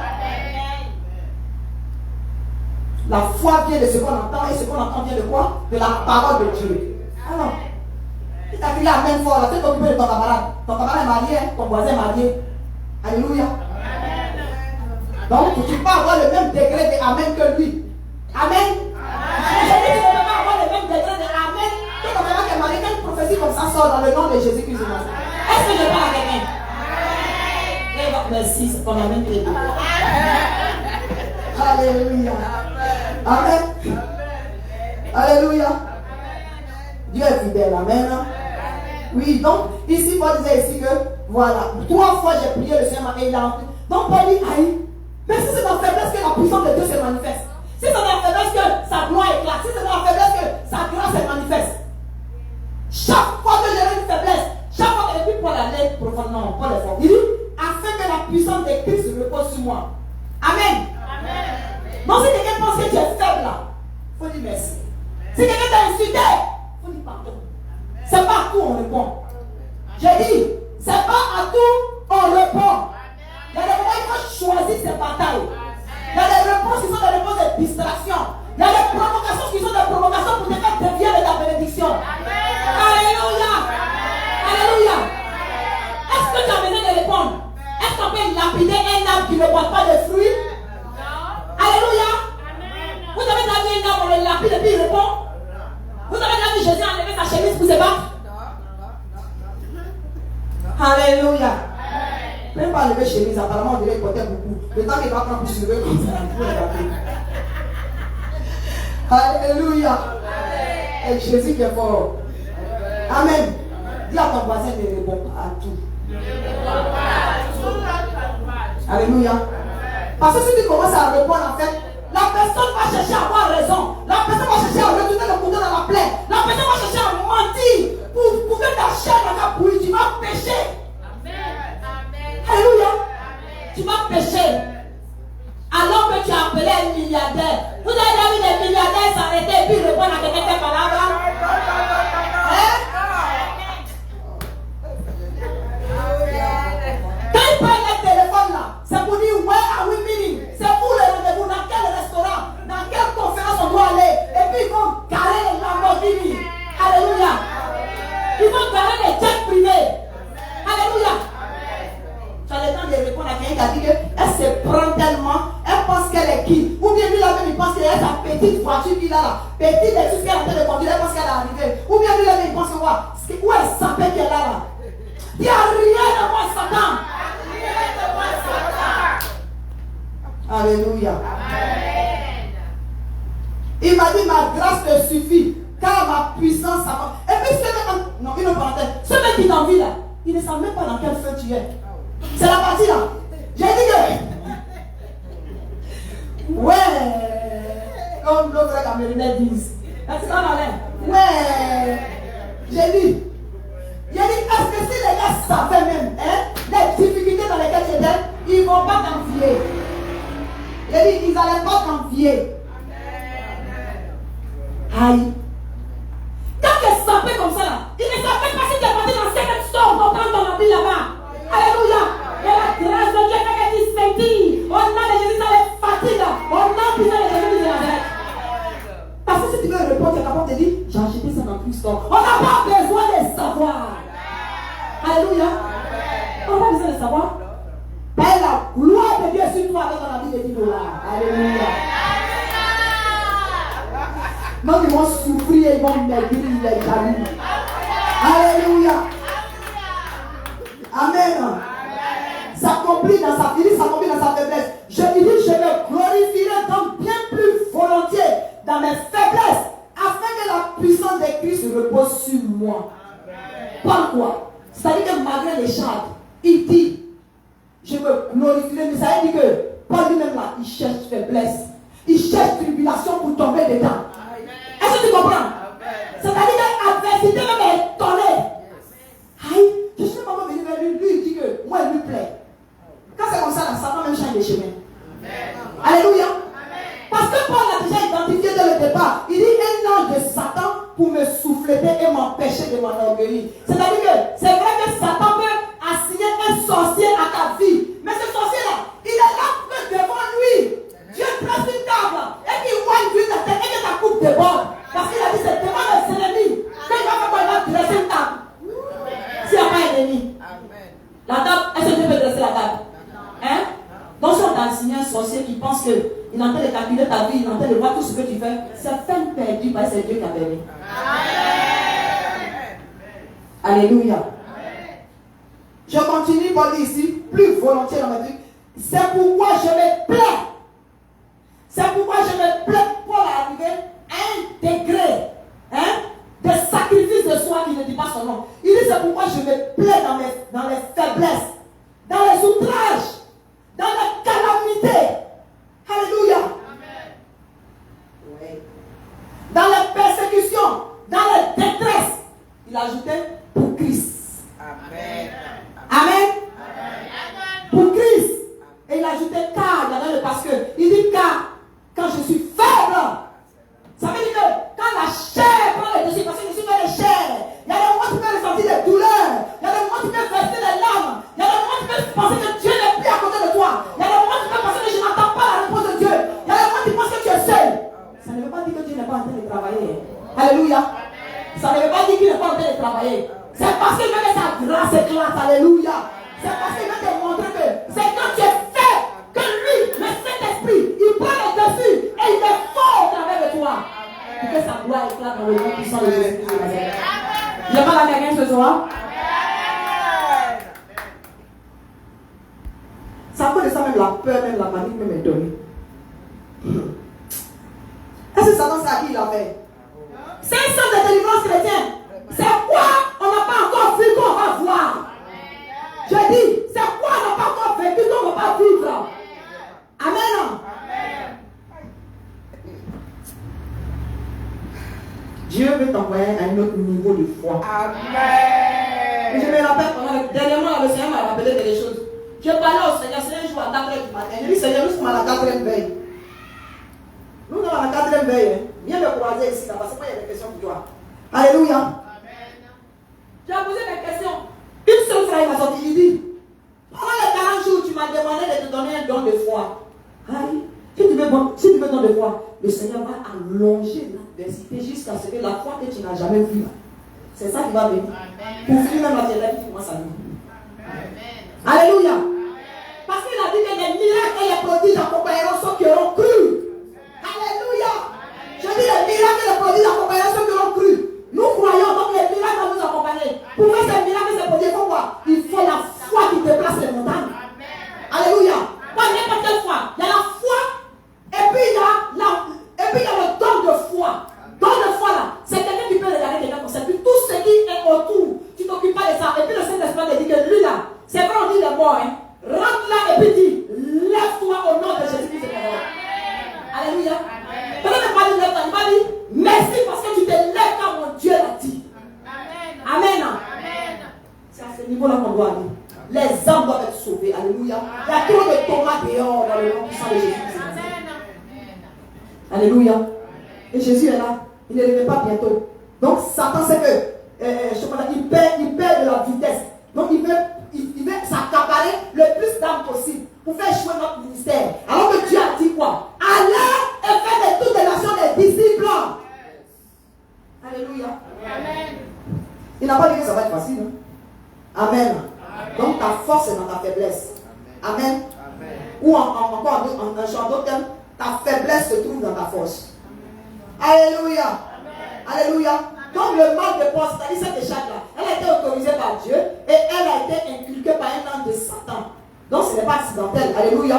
La foi vient de ce qu'on entend et ce qu'on entend vient de quoi? De la parole de Dieu. Alors, il t'a crié amen fort, là, tu es occupé de ton camarade. Ton camarade est marié, ton voisin est marié. Alléluia. Donc, tu peux avoir le même degré de amen que lui. Amen. Je dis que tu ne peux pas avoir le même degré de amen que ton camarade qui est marié. Quelle prophétie comme ça sort dans le nom de Jésus-Christ de Nazareth? Est-ce que je parle à quelqu'un? Merci, c'est ton amen qui est beau. Alléluia. Amen. Alléluia. Dieu est fidèle. Amen. Oui, donc, ici, Paul disait ici que, voilà, 3 fois j'ai prié le Seigneur et il a entendu. Donc, Paul dit, aïe, mais si c'est dans la faiblesse que la puissance de Dieu se manifeste, si c'est dans la faiblesse que sa gloire éclate, si c'est dans la faiblesse que sa grâce se manifeste, chaque fois que j'ai une faiblesse, chaque fois que je dis Paul allait profondément, Paul est fort. Il dit, afin que la puissance de Christ repose sur moi. Amen. Donc, si quelqu'un pense que tu es faible là, il faut dire merci. Si quelqu'un t'a insulté, il faut dire pardon. C'est pas à tout on répond. J'ai dit, c'est pas à tout on répond. Il y a des moments où il faut choisir ses batailles. Il y a des réponses qui sont des réponses de distraction. Il y a des provocations qui sont des provocations pour te faire dévier de ta bénédiction. Alléluia. Alléluia. Est-ce que tu as besoin de répondre? Est-ce qu'on peut lapider un arbre qui ne porte pas de fruits? Alléluia. Vous avez déjà vu un arbre, on le lapide et puis il répond? Vous avez déjà vu Jésus enlever sa chemise pour se battre? Alléluia. Même pas enlever chemise, apparemment on dirait qu'il portait beaucoup. Le temps qu'il va prendre pour se lever comme ça, il faut le Alléluia. Et Jésus qui est fort. Amen. Dis à ton voisin ne répond pas à tout. Alléluia. Parce que si tu commences à répondre en fait, la personne va chercher à avoir raison. La personne va chercher à retourner le couteau dans la plaie. La personne va chercher à mentir pour que ta chair n'a pas bouillir. Tu vas pécher. Alléluia. Tu vas pécher. Alors que tu as appelé un milliardaire. Vous avez déjà vu des milliardaires s'arrêter et puis répondre à quelqu'un qui parle là? Quand il prend le téléphone là, c'est pour dire where are we meeting? C'est pour le rendez-vous, dans quel restaurant, dans quelle conférence on doit aller. Et puis ils vont garer les Lamborghini. Alléluia. Ils vont garer les jets privés. Alléluia. Tu as le temps de répondre à quelqu'un qui a dit qu'elle se prend tellement, elle pense qu'elle est qui? Ou bien lui-même il pense qu'elle est sa petite voiture qu'il a là. Petite et tout ce qu'elle est en train de conduire, elle pense qu'elle est arrivée. Ou bien lui-même il pense que où elle s'appelle qu'elle a là. Il n'y a rien de moi, Satan. Alléluia. Amen. Il m'a dit ma grâce te suffit car ma puissance s'avance. Et puis non, une parenthèse. Ce mec qui t'envie là, il ne sait même pas dans quel feu tu es. C'est la partie là. J'ai dit que ouais, comme l'autre Camerounais disent. Est-ce qu'on a l'air? Ouais. J'ai dit, est-ce que si les gars savaient même les difficultés dans lesquelles j'étais, ils ne vont pas t'envier. J'ai dit, ils n'allaient pas t'envier. Aïe. Quand tu es sapé comme ça, là, ils ne savent même pas si tu es parti dans 50 stores pour prendre ton habit là-bas. Alléluia. Et la grâce de Dieu, quand elle dit Saint-Dieu, on a les Jésus dans les fatigues, on a besoin de Jésus de la tête. Parce que si tu veux répondre, tu es capable de dire, j'ai acheté ça dans plus stores. On n'a pas besoin de savoir. Alléluia. On n'a pas besoin de savoir. Et la gloire de Dieu sur toi dans la vie de $10. Alléluia. Donc ils vont souffrir, ils vont maigrir les jaloux. Alléluia. Amen. S'accomplit dans sa vie, s'accomplit dans sa faiblesse. Je lui dis, je me glorifierai donc bien plus volontiers dans mes faiblesses, afin que la puissance de Christ repose sur moi. Par quoi? C'est-à-dire que malgré les charges, il dit, je me glorifierai. Mais ça veut dire que Paul lui-même là, il cherche faiblesse, il cherche tribulation pour tomber dedans. Est-ce que tu comprends? C'est-à-dire que l'adversité même change de chemin. Alléluia. Parce que Paul a déjà identifié dès le départ. Il dit un ange de Satan pour me souffleter et m'empêcher de m'enorgueillir. C'est-à-dire que c'est vrai que Satan peut assigner un sorcier à ta vie. Mais ce sorcier-là, il est là que devant lui. Dieu trace une table et qu'il voit une la tête et que ta coupe déborde. Parce qu'il a dit c'est devant les ennemis. Quand il va faire quoi, il va dresser une table. S'il n'y a pas d'ennemi. La table, est-ce que Dieu peut dresser la table? Hein? Donc si on t'a assigné un sorcier qui pense qu'il est en train de calculer ta vie, il est en train de voir tout ce que tu fais, c'est peine perdue parce que c'est Dieu qui a permis. Alléluia. Je continue par dire ici, plus volontiers dans ma vie. C'est pourquoi je me plais. C'est pourquoi je me plais pour arriver à un degré de sacrifice de soi qui ne dit pas son nom. Il dit c'est pourquoi je me plais dans les faiblesses, dans les outrages, dans les calamités. Alléluia. Oui. Dans les persécutions, dans les détresses. Il a ajouté pour Christ. Amen. Amen. Pour Christ. Et il a ajouté car, parce que il dit car, quand je suis faible, ça veut dire que quand la chair prend le dessus, parce que je suis fait de chair, il y a des moments où tu peux ressentir des douleurs, il y a des moments où tu peux verser des larmes, il y a des moments où tu peux penser que Dieu n'est plus à côté de toi, il y a des moments où tu peux penser que je n'entends pas la réponse de Dieu, il y a des moments où tu penses que tu es seul. Ça ne veut pas dire que Dieu n'est pas en train de travailler. Alléluia. Ça ne veut pas dire qu'il n'est pas en train de travailler. C'est parce qu'il veut que sa grâce éclate. Alléluia. C'est parce qu'il veut te montrer que c'est quand tu es fait que lui, le Saint-Esprit, il prend le dessus et il est fort au travers de toi. Pour que sa gloire éclate dans le nom puissant de Jésus de Nazareth. Je parle à quelqu'un ce soir. Ça peut de ça même la peur, même la panique, même est donnée. Est-ce que Satan sait à qui il a fait? C'est un centre de délivrance chrétien. C'est quoi on n'a pas encore vu qu'on va voir? Je dis, c'est quoi on n'a pas encore vécu qu'on ne va pas vivre? Amen. Dieu veut t'envoyer à un autre niveau de foi. Amen. Et je me rappelle, dernièrement, le Seigneur m'a rappelé des choses. Je parlais au Seigneur, c'est un jour à 4h du matin. Je dis, Seigneur, nous sommes à la 4e veille. Nous sommes à la 4e veille. Viens me croiser ici, là, parce que moi, il y a des questions pour toi. Alléluia. Amen. Tu as posé des questions. Une seule fois, il m'a sorti, il dit, pendant les 40 jours, tu m'as demandé de te donner un don de foi. Aïe. Si tu veux un don de foi, le Seigneur va allonger l'adversité jusqu'à ce que la foi que tu n'as jamais vue, c'est ça qui va venir. Amen. Pour finir même la télé, tu commences à vivre. Alléluia. Parce qu'il a dit que les miracles et les prodiges accompagneront ceux qui auront cru. Alléluia. Je dis les miracles et les prodiges accompagneront ceux qui auront cru. Nous croyons, donc les miracles vont nous accompagner. Pour faire ces miracles et ces prodiges, il faut quoi? Il faut la foi qui déplace les montagnes. Alléluia. Pas n'importe quelle foi. Il y a la foi et puis il y a le don de foi. Don de foi là, c'est quelqu'un qui peut regarder quelqu'un comme ça. Puis tout ce qui est autour, tu ne t'occupes pas de ça. Et puis le Saint-Esprit te dit que lui là, c'est vrai, on dit les morts, hein. Rentre là et puis dis, lève-toi au nom de Jésus-Christ. Alléluia. Peut-être ne pas dire lève-toi, il va dire merci parce que tu te lèves quand mon Dieu l'a dit. Amen. C'est à ce niveau-là qu'on doit aller. Les âmes doivent être sauvées. Alléluia. Il y a trop de tomates dehors dans le nom puissant de Jésus-Christ. Alléluia. Et Jésus est là. Il ne reviendra pas bientôt. Donc Satan sait que il perd de la vitesse. Donc il veut s'accaparer le plus d'âmes possible pour faire jouer notre ministère. Alors que Dieu a dit quoi? Allez et faites de toutes les nations des disciples. Alléluia. Amen. Il n'a pas dit que ça va être facile. Hein? Amen. Donc ta force est dans ta faiblesse. Amen. Ou encore en d'autres termes, ta faiblesse se trouve dans ta force. Alléluia. Alléluia. Donc le mal de Paul, c'est-à-dire cette échappe-là, elle a été autorisée par Dieu et elle a été inculquée par un ange de Satan. Donc ce n'est pas accidentel. Alléluia.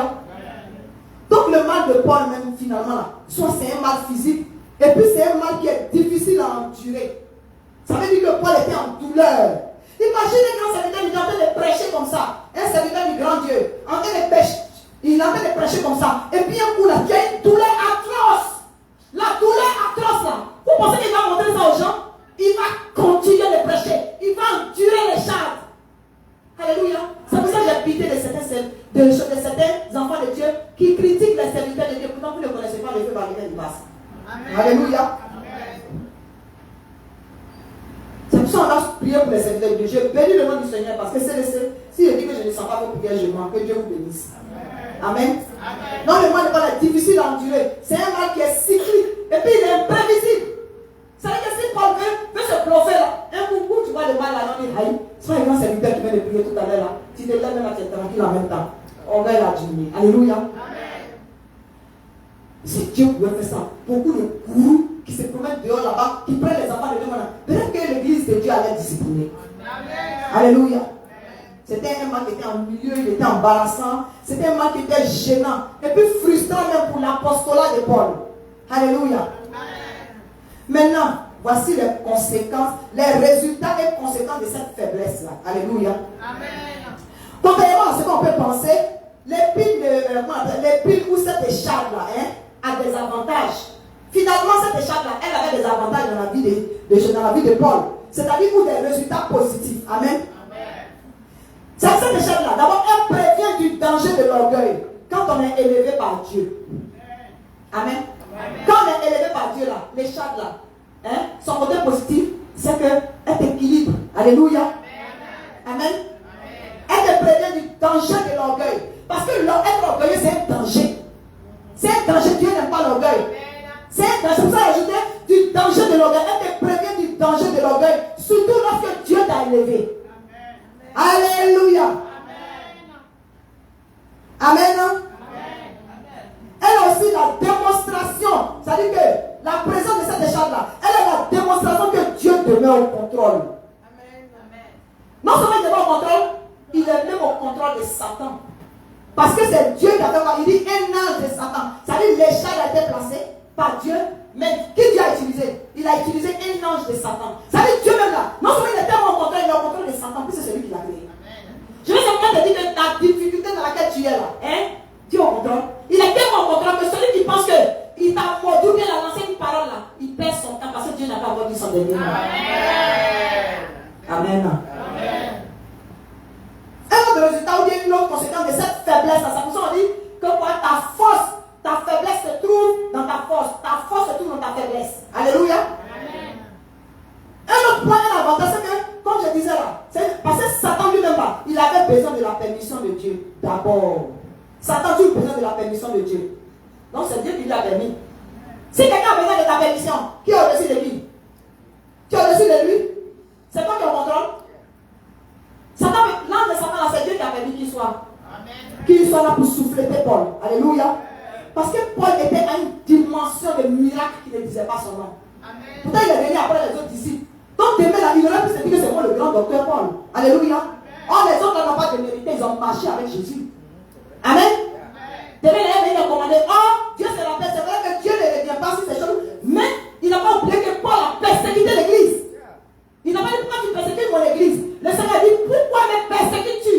Donc le mal de Paul même finalement, là, soit c'est un mal physique et puis c'est un mal qui est difficile à endurer. Ça veut dire que Paul était en douleur. Imaginez quand un serviteur est en train de prêcher comme ça, un serviteur du grand Dieu, en train de prêcher, il est en train de prêcher comme ça, et puis un coup là, il y a une douleur atroce. La douleur atroce là, vous pensez qu'il va montrer ça aux gens? Il va continuer de prêcher, il va endurer les charges. Alléluia. C'est pour ça que j'ai pitié de certains enfants enfants de Dieu qui critiquent les serviteurs de Dieu. Pourtant, vous ne connaissez pas le feu par lequel ils passent. Alléluia. C'est pour ça qu'on a prié pour les serviteurs de Dieu. Je bénis le nom du Seigneur parce que si je dis que je ne sens pas vos prières, je mens. Que Dieu vous bénisse. Amen. Non, le mal n'est pas difficile à endurer. C'est un mal qui est cyclique. Et puis il est imprévisible. C'est-à-dire que si Paul veut se plomber là, un coup, tu vois le mal là, non, il haït. C'est pas un grand serviteur qui vient de prier tout à l'heure là. Tu te lèves même à t'être tranquille en même temps. On va la diminuer. Alléluia. Si Dieu pouvait faire ça, beaucoup de gourous qui se promènent dehors là-bas, qui prennent les enfants de Dieu maintenant, peut-être que l'église de Dieu allait discipliner. Alléluia. C'était un mal qui était en milieu, il était embarrassant. C'était un mal qui était gênant. Et puis frustrant même pour l'apostolat de Paul. Alléluia. Maintenant, voici les conséquences, les résultats et conséquences de cette faiblesse-là. Alléluia. Contrairement à ce qu'on peut penser, l'épine ou cette écharpe-là a des avantages. Finalement, cette écharpe-là, elle avait des avantages dans la vie de Paul. C'est-à-dire pour des résultats positifs. Amen. Cette échelle-là, d'abord, elle prévient du danger de l'orgueil quand on est élevé par Dieu. Amen. Quand on est élevé par Dieu, là, l'échelle là, son côté positif, c'est qu'elle t'équilibre. Alléluia. Amen. Elle te prévient du danger de l'orgueil. Parce que être orgueilleux, c'est un danger. C'est un danger. Dieu n'aime pas l'orgueil. C'est un danger. C'est pour ça ajouter du danger de l'orgueil. Elle te prévient du danger de l'orgueil, surtout lorsque Dieu t'a élevé. Alléluia. Amen. Elle a aussi la démonstration. C'est-à-dire que la présence de cette échelle-là, elle est la démonstration que Dieu demeure au contrôle. Non seulement il demeure au contrôle, il est même au contrôle de Satan. Parce que c'est Dieu qui a fait quoi? Il dit un ange de Satan. C'est-à-dire l'échelle a été placée par Dieu. Mais qui Dieu a utilisé? Il a utilisé un ange de Satan. Ça veut dire Dieu même là. Non seulement il est tellement au contrôle, il est au contrôle de Satan, puis c'est celui qui l'a créé. Je vais simplement te dire que ta difficulté dans laquelle tu es là, Dieu est au contrôle. Il est tellement au contrôle que celui qui pense qu'il t'a mordu ou bien a lancé une parole là, il perd son temps parce que Dieu n'a pas encore dit son dernier mot. Amen. Un autre résultat ou bien une autre conséquence de cette faiblesse là, c'est pour ça qu'on dit que ta faiblesse se trouve dans ta force se trouve dans ta faiblesse. Alléluia. Un autre point, un avantage, c'est que, comme je disais là, c'est parce que Satan lui-même, il avait besoin de la permission de Dieu. D'abord, Satan a toujours besoin de la permission de Dieu. Donc c'est Dieu qui lui a permis. Si quelqu'un a besoin de ta permission, qui est au-dessus de lui? Qui est au-dessus de lui? C'est toi qui en contrôle. L'ange de Satan, c'est Dieu qui a permis qu'il soit là pour souffler Paul. Alléluia. Parce que Paul était à une dimension de miracle qui ne disait pas son nom. Pourtant, il est venu après les autres disciples. Donc, demain, là, il aurait pu se dire que c'est moi le grand docteur Paul. Alléluia. Or, les autres n'ont pas de mérité, ils ont marché avec Jésus. Amen. Demain, il a commandé. Oh, Dieu se rappelle, c'est vrai que Dieu ne revient pas sur ces choses. Mais il n'a pas oublié que Paul a persécuté l'église. Il n'a pas dit pourquoi tu persécutes mon église. Le Seigneur a dit pourquoi me persécutes-tu?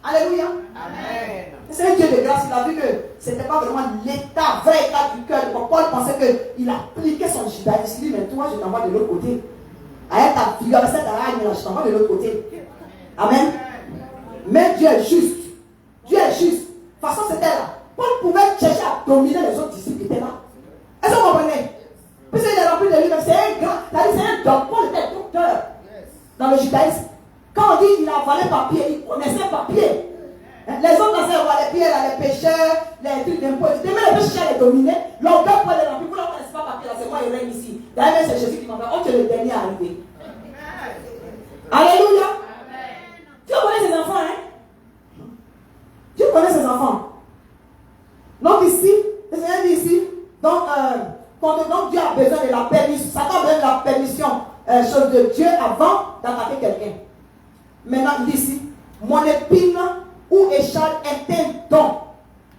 Alléluia. Amen. C'est un Dieu de grâce. Il a vu que ce n'était pas vraiment l'état, vrai état du cœur. Paul pensait qu'il appliquait son judaïsme. Il dit, mais toi, je t'envoie de l'autre côté. Avec ta figure, cette aragne, je t'envoie de l'autre côté. Amen. Mais Dieu est juste. Dieu est juste. De toute façon, c'était là. Paul pouvait chercher à dominer les autres disciples qui étaient là. Est-ce que vous comprenez? Puisqu'il est rempli de lui-même, c'est un grand. C'est un docteur. Paul était docteur dans le judaïsme. Quand on dit qu'il a avalé papier, il connaissait papier. Les autres dans les pieds, les pécheurs, les trucs d'impôts. Demain, les pécheurs les dominer. L'orgueil pour les remplir. Vous ne connaissez pas papier, là, c'est moi, il règne ici. D'ailleurs, c'est Jésus qui m'envoie. Oh, tu es le dernier arrivé. Alléluia. Dieu connaît ses enfants, Dieu connaît ses enfants. Donc ici, le Seigneur dit ici, donc Dieu a besoin de la permission. Satan a besoin de la permission chose de Dieu avant d'attaquer quelqu'un. Maintenant, il dit ici, mon épine ou échelle est un don.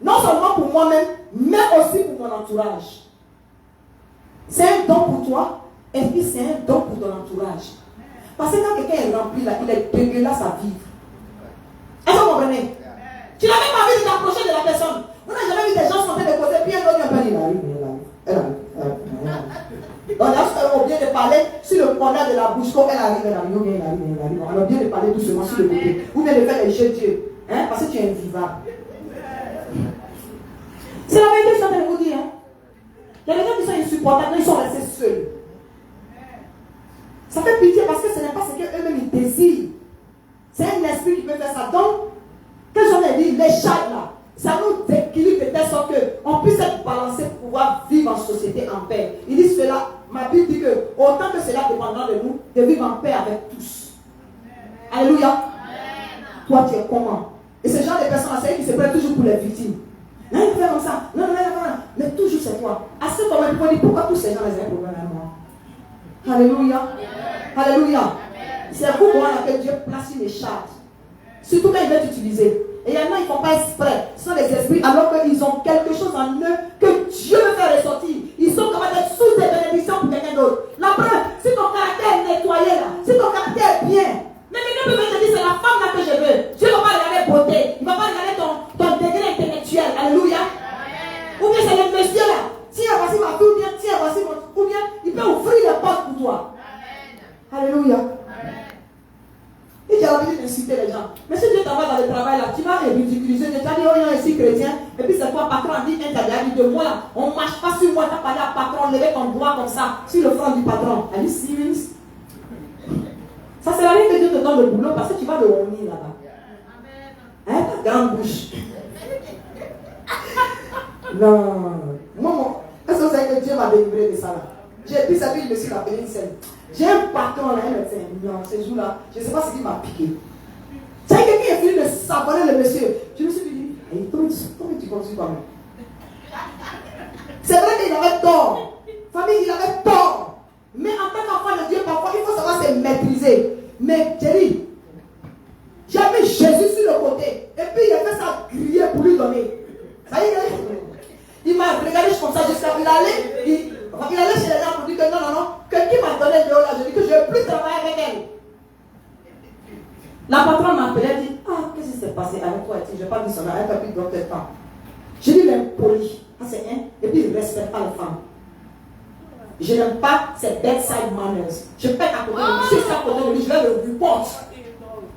Non seulement pour moi-même, mais aussi pour mon entourage. C'est un don pour toi, et puis c'est un don pour ton entourage. Parce que quand quelqu'un est rempli là, il est dégueulasse à vivre. Est-ce que vous comprenez? Tu n'as même pas envie de t'approcher de la personne. Vous n'avez jamais vu des gens sentir de côté, puis un autre il arrive. On a oublié de parler sur le corner de la bouche. Quand elle arrive. On a oublié de parler doucement sur le côté. Ou bien de faire les jeux de Dieu. Parce que tu es invivable. C'est la vérité que je suis en train de vous dire. Hein. Il y a des gens qui sont insupportables, ils sont restés seuls. Ça fait pitié parce que ce n'est pas ce qu'eux-mêmes ils désirent. C'est un esprit qui peut faire ça. Donc, quand j'en ai dit, les chats là, ça nous équilibre de telle sorte qu'on puisse être balancé pour pouvoir vivre en société en paix. Il dit cela, ma Bible dit que autant que cela dépendra de nous, de vivre en paix avec tous. Alléluia. Amen. Toi, tu es comment? Et ce genre de personnes, c'est qui se prennent toujours pour les victimes. Non, il fait comme ça. Non, mais toujours c'est toi. À ce moment, il faut dire pourquoi tous ces gens les ont problème à moi. Alléluia. Amen. Alléluia. C'est pour moi que Dieu place une écharpe. Surtout quand il veut t'utiliser. Et il y en a, ils ne font pas exprès. Ce sont des esprits alors qu'ils ont quelque chose en eux que Dieu veut faire ressortir. Ils sont capables d'être sous des bénédictions pour quelqu'un d'autre. La preuve, si ton caractère est nettoyé là, si ton caractère est bien, mais quelqu'un peut venir te dire c'est la femme là que je veux. Dieu ne va pas regarder beauté. Il ne va pas regarder ton degré intellectuel. Alléluia. Ou bien c'est le monsieur là. Tiens, voici ma fille, ou bien tiens, voici mon. Ou bien il peut ouvrir les portes pour toi. Alléluia. Et tu as l'habitude d'insulter les gens. Mais si Dieu t'envoie dans le travail là, tu vas ridiculiser, tu vas dire, oh, il y a ici chrétien, et puis c'est toi, patron, dit, tu as dit de moi là, on ne marche pas sur moi, tu as parlé à patron, lever ton doigt comme ça, sur le front du patron. Are you serious? Ça sert à rien que Dieu te donne le boulot parce que tu vas le honner là-bas. Hein, ta grande bouche. Non. Moi, est-ce que vous savez que Dieu m'a délivré de ça là? J'ai pris sa vie, je me suis rappelé une scène. J'ai un patron là, un médecin. Non, ce jour-là, je ne sais pas ce qui m'a piqué. Tu sais, quelqu'un est venu de savonner le monsieur. Je me suis dit, hey, comment tu conduis quand même? C'est vrai qu'il avait tort. Famille, il avait tort. Mais en tant qu'enfant de Dieu, parfois, il faut savoir se maîtriser. Mais Thierry, j'avais Jésus sur le côté. Et puis, il a fait ça griller pour lui donner. Ça y est, il m'a regardé comme ça jusqu'à il allait chez les gens pour dire que non, que qui m'a donné de haut là, je dis que je ne veux plus travailler avec elle. La patronne m'a appelé, elle dit, ah, qu'est-ce qui s'est passé avec toi? Je n'ai pas dit son nom, elle n'a plus de docteur temps. J'ai dit, il est impoli, c'est un, et puis il ne respecte pas les femmes. Je n'aime pas ces bedside manners. Je pète à côté de lui, si c'est à côté de lui, je vais le report.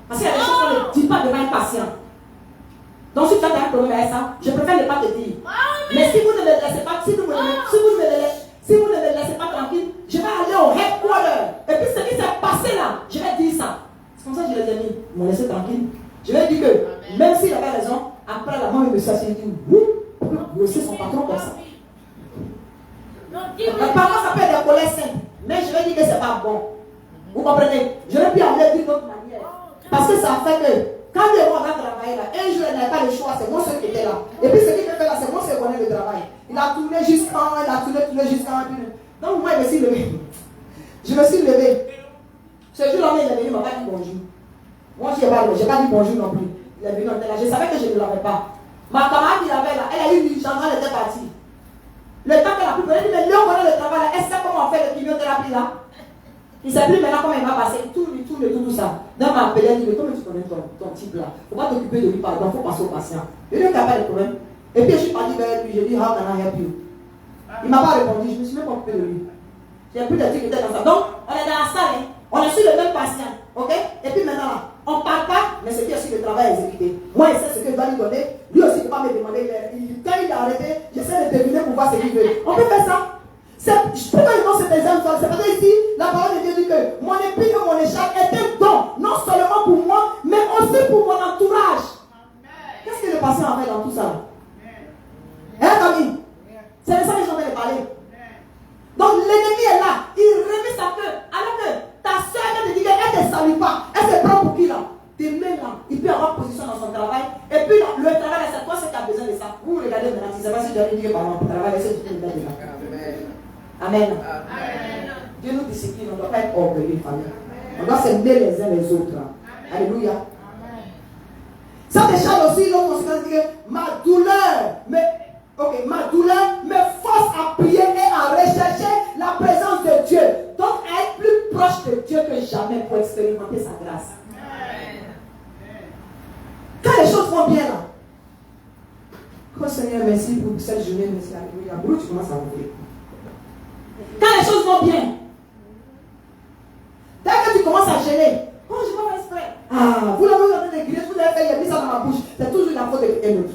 Parce qu'il y a des choses qu'on ne dit pas devant un patient. Donc si tu as un problème avec ça, je préfère ne pas te dire. Mais si vous ne me laissez pas, si vous ne me laissez pas tranquille, je vais aller au headquarter. Et puis ce qui s'est passé là, je vais dire ça. C'est comme ça que je les ai mis. Ils m'ont laissé tranquille. Je vais dire que même s'il avait raison, après la mort, il me s'assied et dit, oui, pourquoi bosser son patron comme ça? Parfois ça peut être des colères simples, mais je vais dire que c'est pas bon. Vous comprenez? Je vais plus aller d'une autre manière. Parce que ça fait que quand les gens vont travailler là, un jour il n'avait pas le choix, c'est moi seul qui était là. Et puis ce qu'il fait là, c'est moi seul qui connais le travail. Il a tourné jusqu'en, il a tourné jusqu'en. Donc moi je me suis levé. Je me suis levé. Ce jour-là, il est venu, il m'a pas dit bonjour. Moi je n'ai pas dit bonjour non plus. Il est venu, je savais que je ne l'avais pas. Ma camarade qui l'avait là, elle a eu une urgence, elle était partie. Le temps qu'elle a pu venir, elle dit, mais Léon connaît le travail là, est-ce que comment on fait le chimiothérapie là? Il ne sait plus maintenant comment il va passer, tout ça. Donc, m'a appelé, elle dit, mais comment tu connais ton type là? Il ne faut pas t'occuper de lui, pardon, il faut passer au patient. Il n'y a pas de problème. Et puis, je suis parti vers lui, je lui ai dit, how can I help you? Il ne m'a pas répondu, je ne me suis même pas occupé de lui. J'ai plus de trucs qui étaient dans ça. Donc, on est dans la salle, hein? On est sur le même patient, ok? Et puis maintenant, là, on ne parle pas, mais c'est qui aussi le travail exécuté. Moi, je sais ce que je dois lui donner. Lui aussi, il ne peut pas me demander. Quand il a arrêté, j'essaie de deviner pour voir ce qu'il veut. On peut faire ça. Pourquoi il donne cet exemple? C'est parce que ici, la parole de Dieu dit que mon épée et mon écharpe est un don, non seulement pour moi, mais aussi pour mon entourage. Qu'est-ce que le patient a fait dans tout ça? Hein, Camille? C'est de ça que j'en ai parlé. Donc l'ennemi est là, il remet sa queue, alors que ta soeur vient te dire qu'elle ne te salue pas, elle se prend pour qui là? Tes mains là, il peut avoir position dans son travail, et puis là, le travail, c'est toi qui as besoin de ça. Vous regardez maintenant, si c'est pas si je vais dire par exemple, pour travailler, c'est tout le monde là. Amen. Amen. Dieu nous discipline, on ne doit pas être orgueilleux, famille. On doit s'aimer les uns les autres. Alléluia. Ça décharge aussi l'autre conséquence dit que ma douleur me force à prier et à rechercher la présence de Dieu. Donc à être plus proche de Dieu que jamais pour expérimenter sa grâce. Quand les choses vont bien là. Oh Seigneur, merci pour cette journée, merci. Alléluia. Brûle, tu commences à ouvrir. Quand les choses vont bien, dès que tu commences à gêner, oh je vais faire exprès. Ah, vous l'avez en train de griller, vous l'avez fait, il a mis ça dans ma bouche. C'est toujours la faute de quelqu'un d'autre.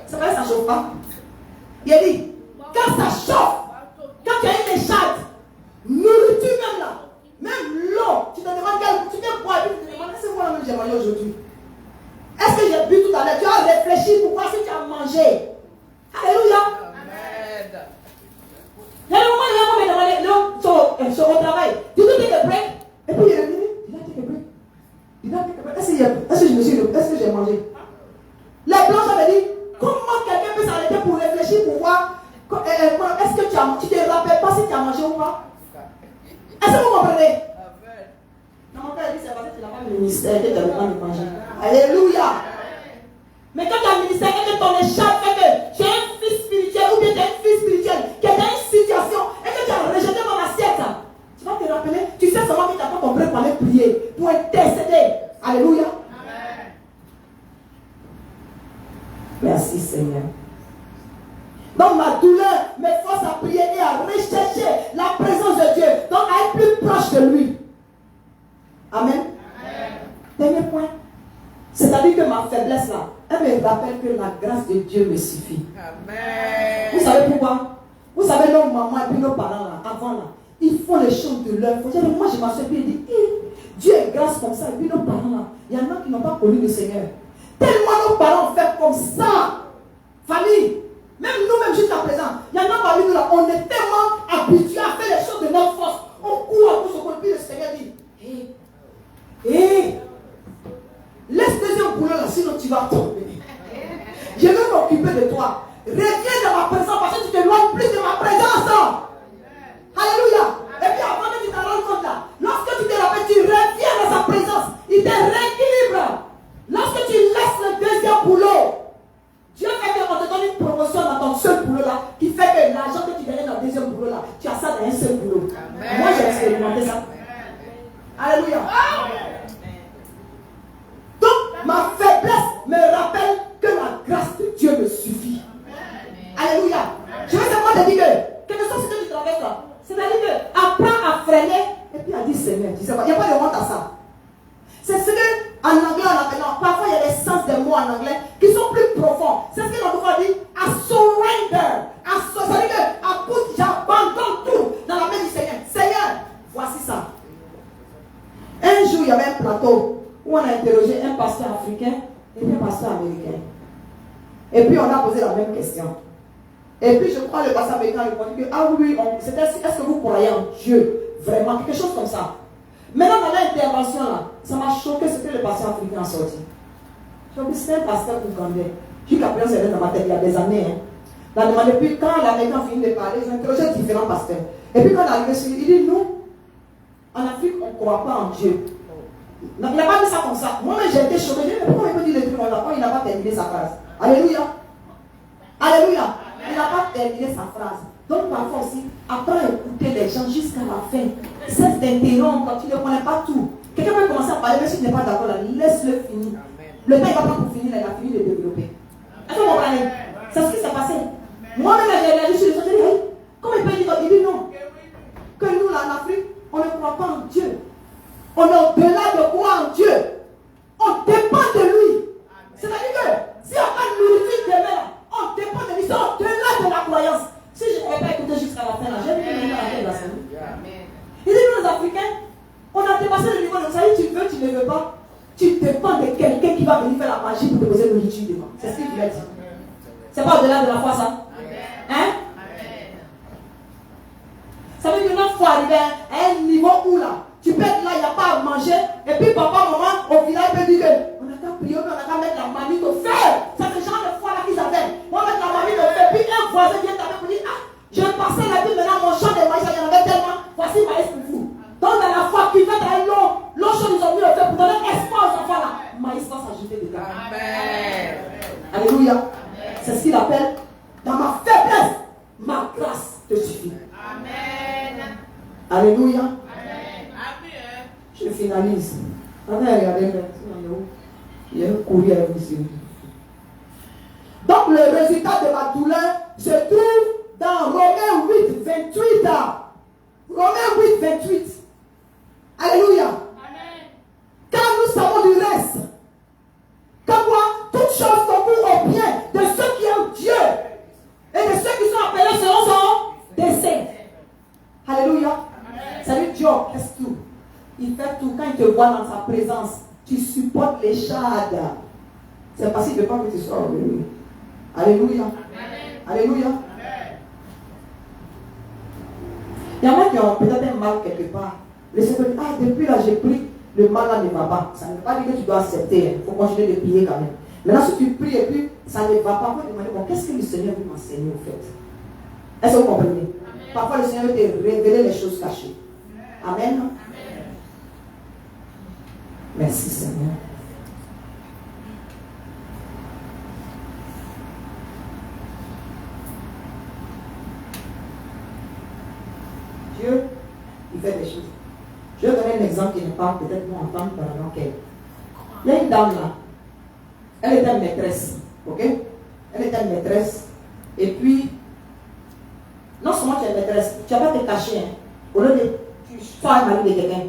C'est vrai, ça ne chauffe pas. Il a dit, quand ça chauffe, quand il y a une échade, nourriture même là, même l'eau, tu te demandes tu viens boire et puis tu te demandes, est-ce que moi-même j'ai mangé aujourd'hui? Est-ce que j'ai bu tout à l'heure? Tu as réfléchi pour voir si tu as mangé. Alléluia. Amen. Il y a des moments où il y a l'homme sur le travail. Tu dois take a break. Et puis il est revenu. Il a take a break. Il a take a break. Est-ce que j'ai mangé? Les blancs avaient dit, comment quelqu'un peut s'arrêter pour réfléchir, pour voir est-ce que tu te rappelles pas si tu as mangé ou pas? Est-ce que vous comprenez? Non, mon père dit c'est parce que tu n'as pas le ministère que tu as le temps de manger. Alléluia. Mais quand tu as le ministère, que ton échappe fait que tu es un fils spirituel ou bien tu es une fille spirituelle, qui est dans une situation et que tu as rejeté mon assiette, tu vas te rappeler, tu sais seulement que tu n'as pas compris pour aller prier, pour intercéder. Alléluia. Merci Seigneur. Donc ma douleur me force à prier et à rechercher la présence de Dieu. Donc à être plus proche de lui. Amen. Dernier point. C'est-à-dire que ma faiblesse là, elle me rappelle que la grâce de Dieu me suffit. Amen. Vous savez pourquoi? Vous savez nos mamans et puis nos parents là, avant là, ils font les choses de leur foi. Moi je m'assois et puis je dis, Dieu est grâce comme ça. Et puis nos parents là, il y en a qui n'ont pas connu le Seigneur. Tellement nos parents ont fait comme ça. Famille, même nous-mêmes jusqu'à présent, il y en a parmi nous là, on est tellement habitués à faire les choses de notre force. On court à tout ce qu'on dit, le Seigneur dit, laisse deuxième boulot là, sinon tu vas tomber. Je vais m'occuper de toi. Reviens dans ma présence parce que tu t'éloignes plus de ma présence. Alléluia. Et puis avant que tu te rendes compte là, lorsque tu te rappelles, tu reviens dans sa présence. Il te rééquilibre. Lorsque tu laisses le deuxième boulot, Dieu fait qu'on te donne une promotion dans ton seul boulot là, qui fait que l'argent que tu gagnais dans le deuxième boulot là, tu as ça dans un seul boulot. Amen. Moi j'ai expérimenté ça. Alléluia. Donc ma faiblesse me rappelle que la grâce de Dieu me suffit. Alléluia. Je vais seulement te dire que quelque chose que tu traverses là, c'est-à-dire que apprends à freiner et puis à dire Seigneur. Tu sais pas, il n'y a pas de honte à ça. C'est ce qu'en anglais on appelle, parfois il y a des sens des mots en anglais qui sont plus profonds. C'est ce que l'on dit, à surrender. C'est-à-dire que j'abandonne tout dans la main du Seigneur. Seigneur, voici ça. Un jour il y avait un plateau où on a interrogé un pasteur africain et un pasteur américain. Et puis on a posé la même question. Et puis je crois que le pasteur américain répondit que ah oui, c'était est-ce que vous croyez en Dieu? Vraiment, quelque chose comme ça. Maintenant, dans l'intervention là, ça m'a choqué ce que le pasteur africain a sorti. Je me dis, c'est un pasteur ougandais. Jusqu'à présent, c'est dans ma tête, il y a des années. Et puis quand l'Américain finit de parler, ils ont interrogé différents pasteurs. Et puis quand on est arrivé sur lui, il dit, nous, en Afrique, on ne croit pas en Dieu. Donc, il n'a pas dit ça comme ça. Moi-même, j'ai été choqué. Je dis, mais pourquoi il peut dire les trucs comme ça? Il n'a pas terminé sa phrase. Alléluia. Alléluia. Il n'a pas terminé sa phrase. Donc parfois aussi, apprends à écouter les gens jusqu'à la fin. Cesse d'interrompre quand tu ne connais pas tout. Quelqu'un peut commencer à parler, mais si tu n'es pas d'accord là, laisse-le finir. Le temps il va pas pour finir, il a fini de développer. Est-ce que vous comprenez? C'est ce qui s'est passé. Moi-même, j'ai réagi sur les autres, j'ai dit, comment il peut dire? Il dit non. Que nous là en Afrique, on ne croit pas en Dieu. On est au-delà de croire en Dieu. On dépend de lui. C'est-à-dire que si on a pas de nourriture demain, on dépend de lui. C'est au-delà de la croyance. Si je ne pourrais pas écouter jusqu'à la fin, là, j'ai vu venir à la fin de la semaine. Il dit, nous les Africains, on a dépassé le niveau de ça. Tu veux, tu ne veux pas. Tu dépends de quelqu'un qui va venir faire la magie pour te poser une nourriture devant. C'est ce qu'il a dit. C'est pas au-delà de la foi, ça. Hein? Ça veut dire que notre foi arrive à un niveau où là, tu peux être là, il n'y a pas à manger. Et puis papa, maman, au village peut dire que on a qu'à prier, on a qu'à mettre la mamie au feu. C'est ce genre de foi là qu'ils avaient. On va mettre la mamie au feu. Puis un voisin vient t'appeler pour dire, ah, je passais la vie maintenant, mon champ de maïs, il y en avait tellement. Voici maïs pour vous. Donc dans la foi, tu fais ta l'eau chaude, ils ont mis au feu pour donner espoir aux enfants là. Maïs va s'ajouter dedans. Amen. Alléluia. C'est ce qu'il appelle, dans ma faiblesse, ma grâce te suffit. Amen. Alléluia. Je finalise. Regardez, il y a un courrier à vous ici. Donc le résultat de ma douleur se trouve dans Romains 8, 28. Romains 8, 28. Alléluia. Amen. Car nous savons du reste. Comme quoi, toutes choses concourent au bien de ceux qui aiment Dieu et de ceux qui vois dans sa présence. Tu supportes les chades. C'est parce qu'il ne veut pas que tu sois revenu. Alléluia. Alléluia. Il y en a qui ont peut-être un mal quelque part. Le Seigneur dit, depuis là j'ai pris, le mal là ne va pas. Ça ne veut pas dire que tu dois accepter. Il faut continuer de prier quand même. Maintenant, si tu pries et puis ça ne va pas, vous demander, bon, qu'est-ce que le Seigneur veut m'enseigner au fait? Est-ce que vous comprenez? Parfois, le Seigneur veut te révéler les choses cachées. Amen. Merci, Seigneur. Dieu, il fait des choses. Je vais donner un exemple qui ne parle peut-être pas entendre pendant qu'elle. Il y a une dame là. Elle était maîtresse. Ok? Elle était maîtresse. Et puis, non seulement tu es maîtresse, tu n'as pas te cacher. Hein. Au lieu de tu sois un mari de quelqu'un,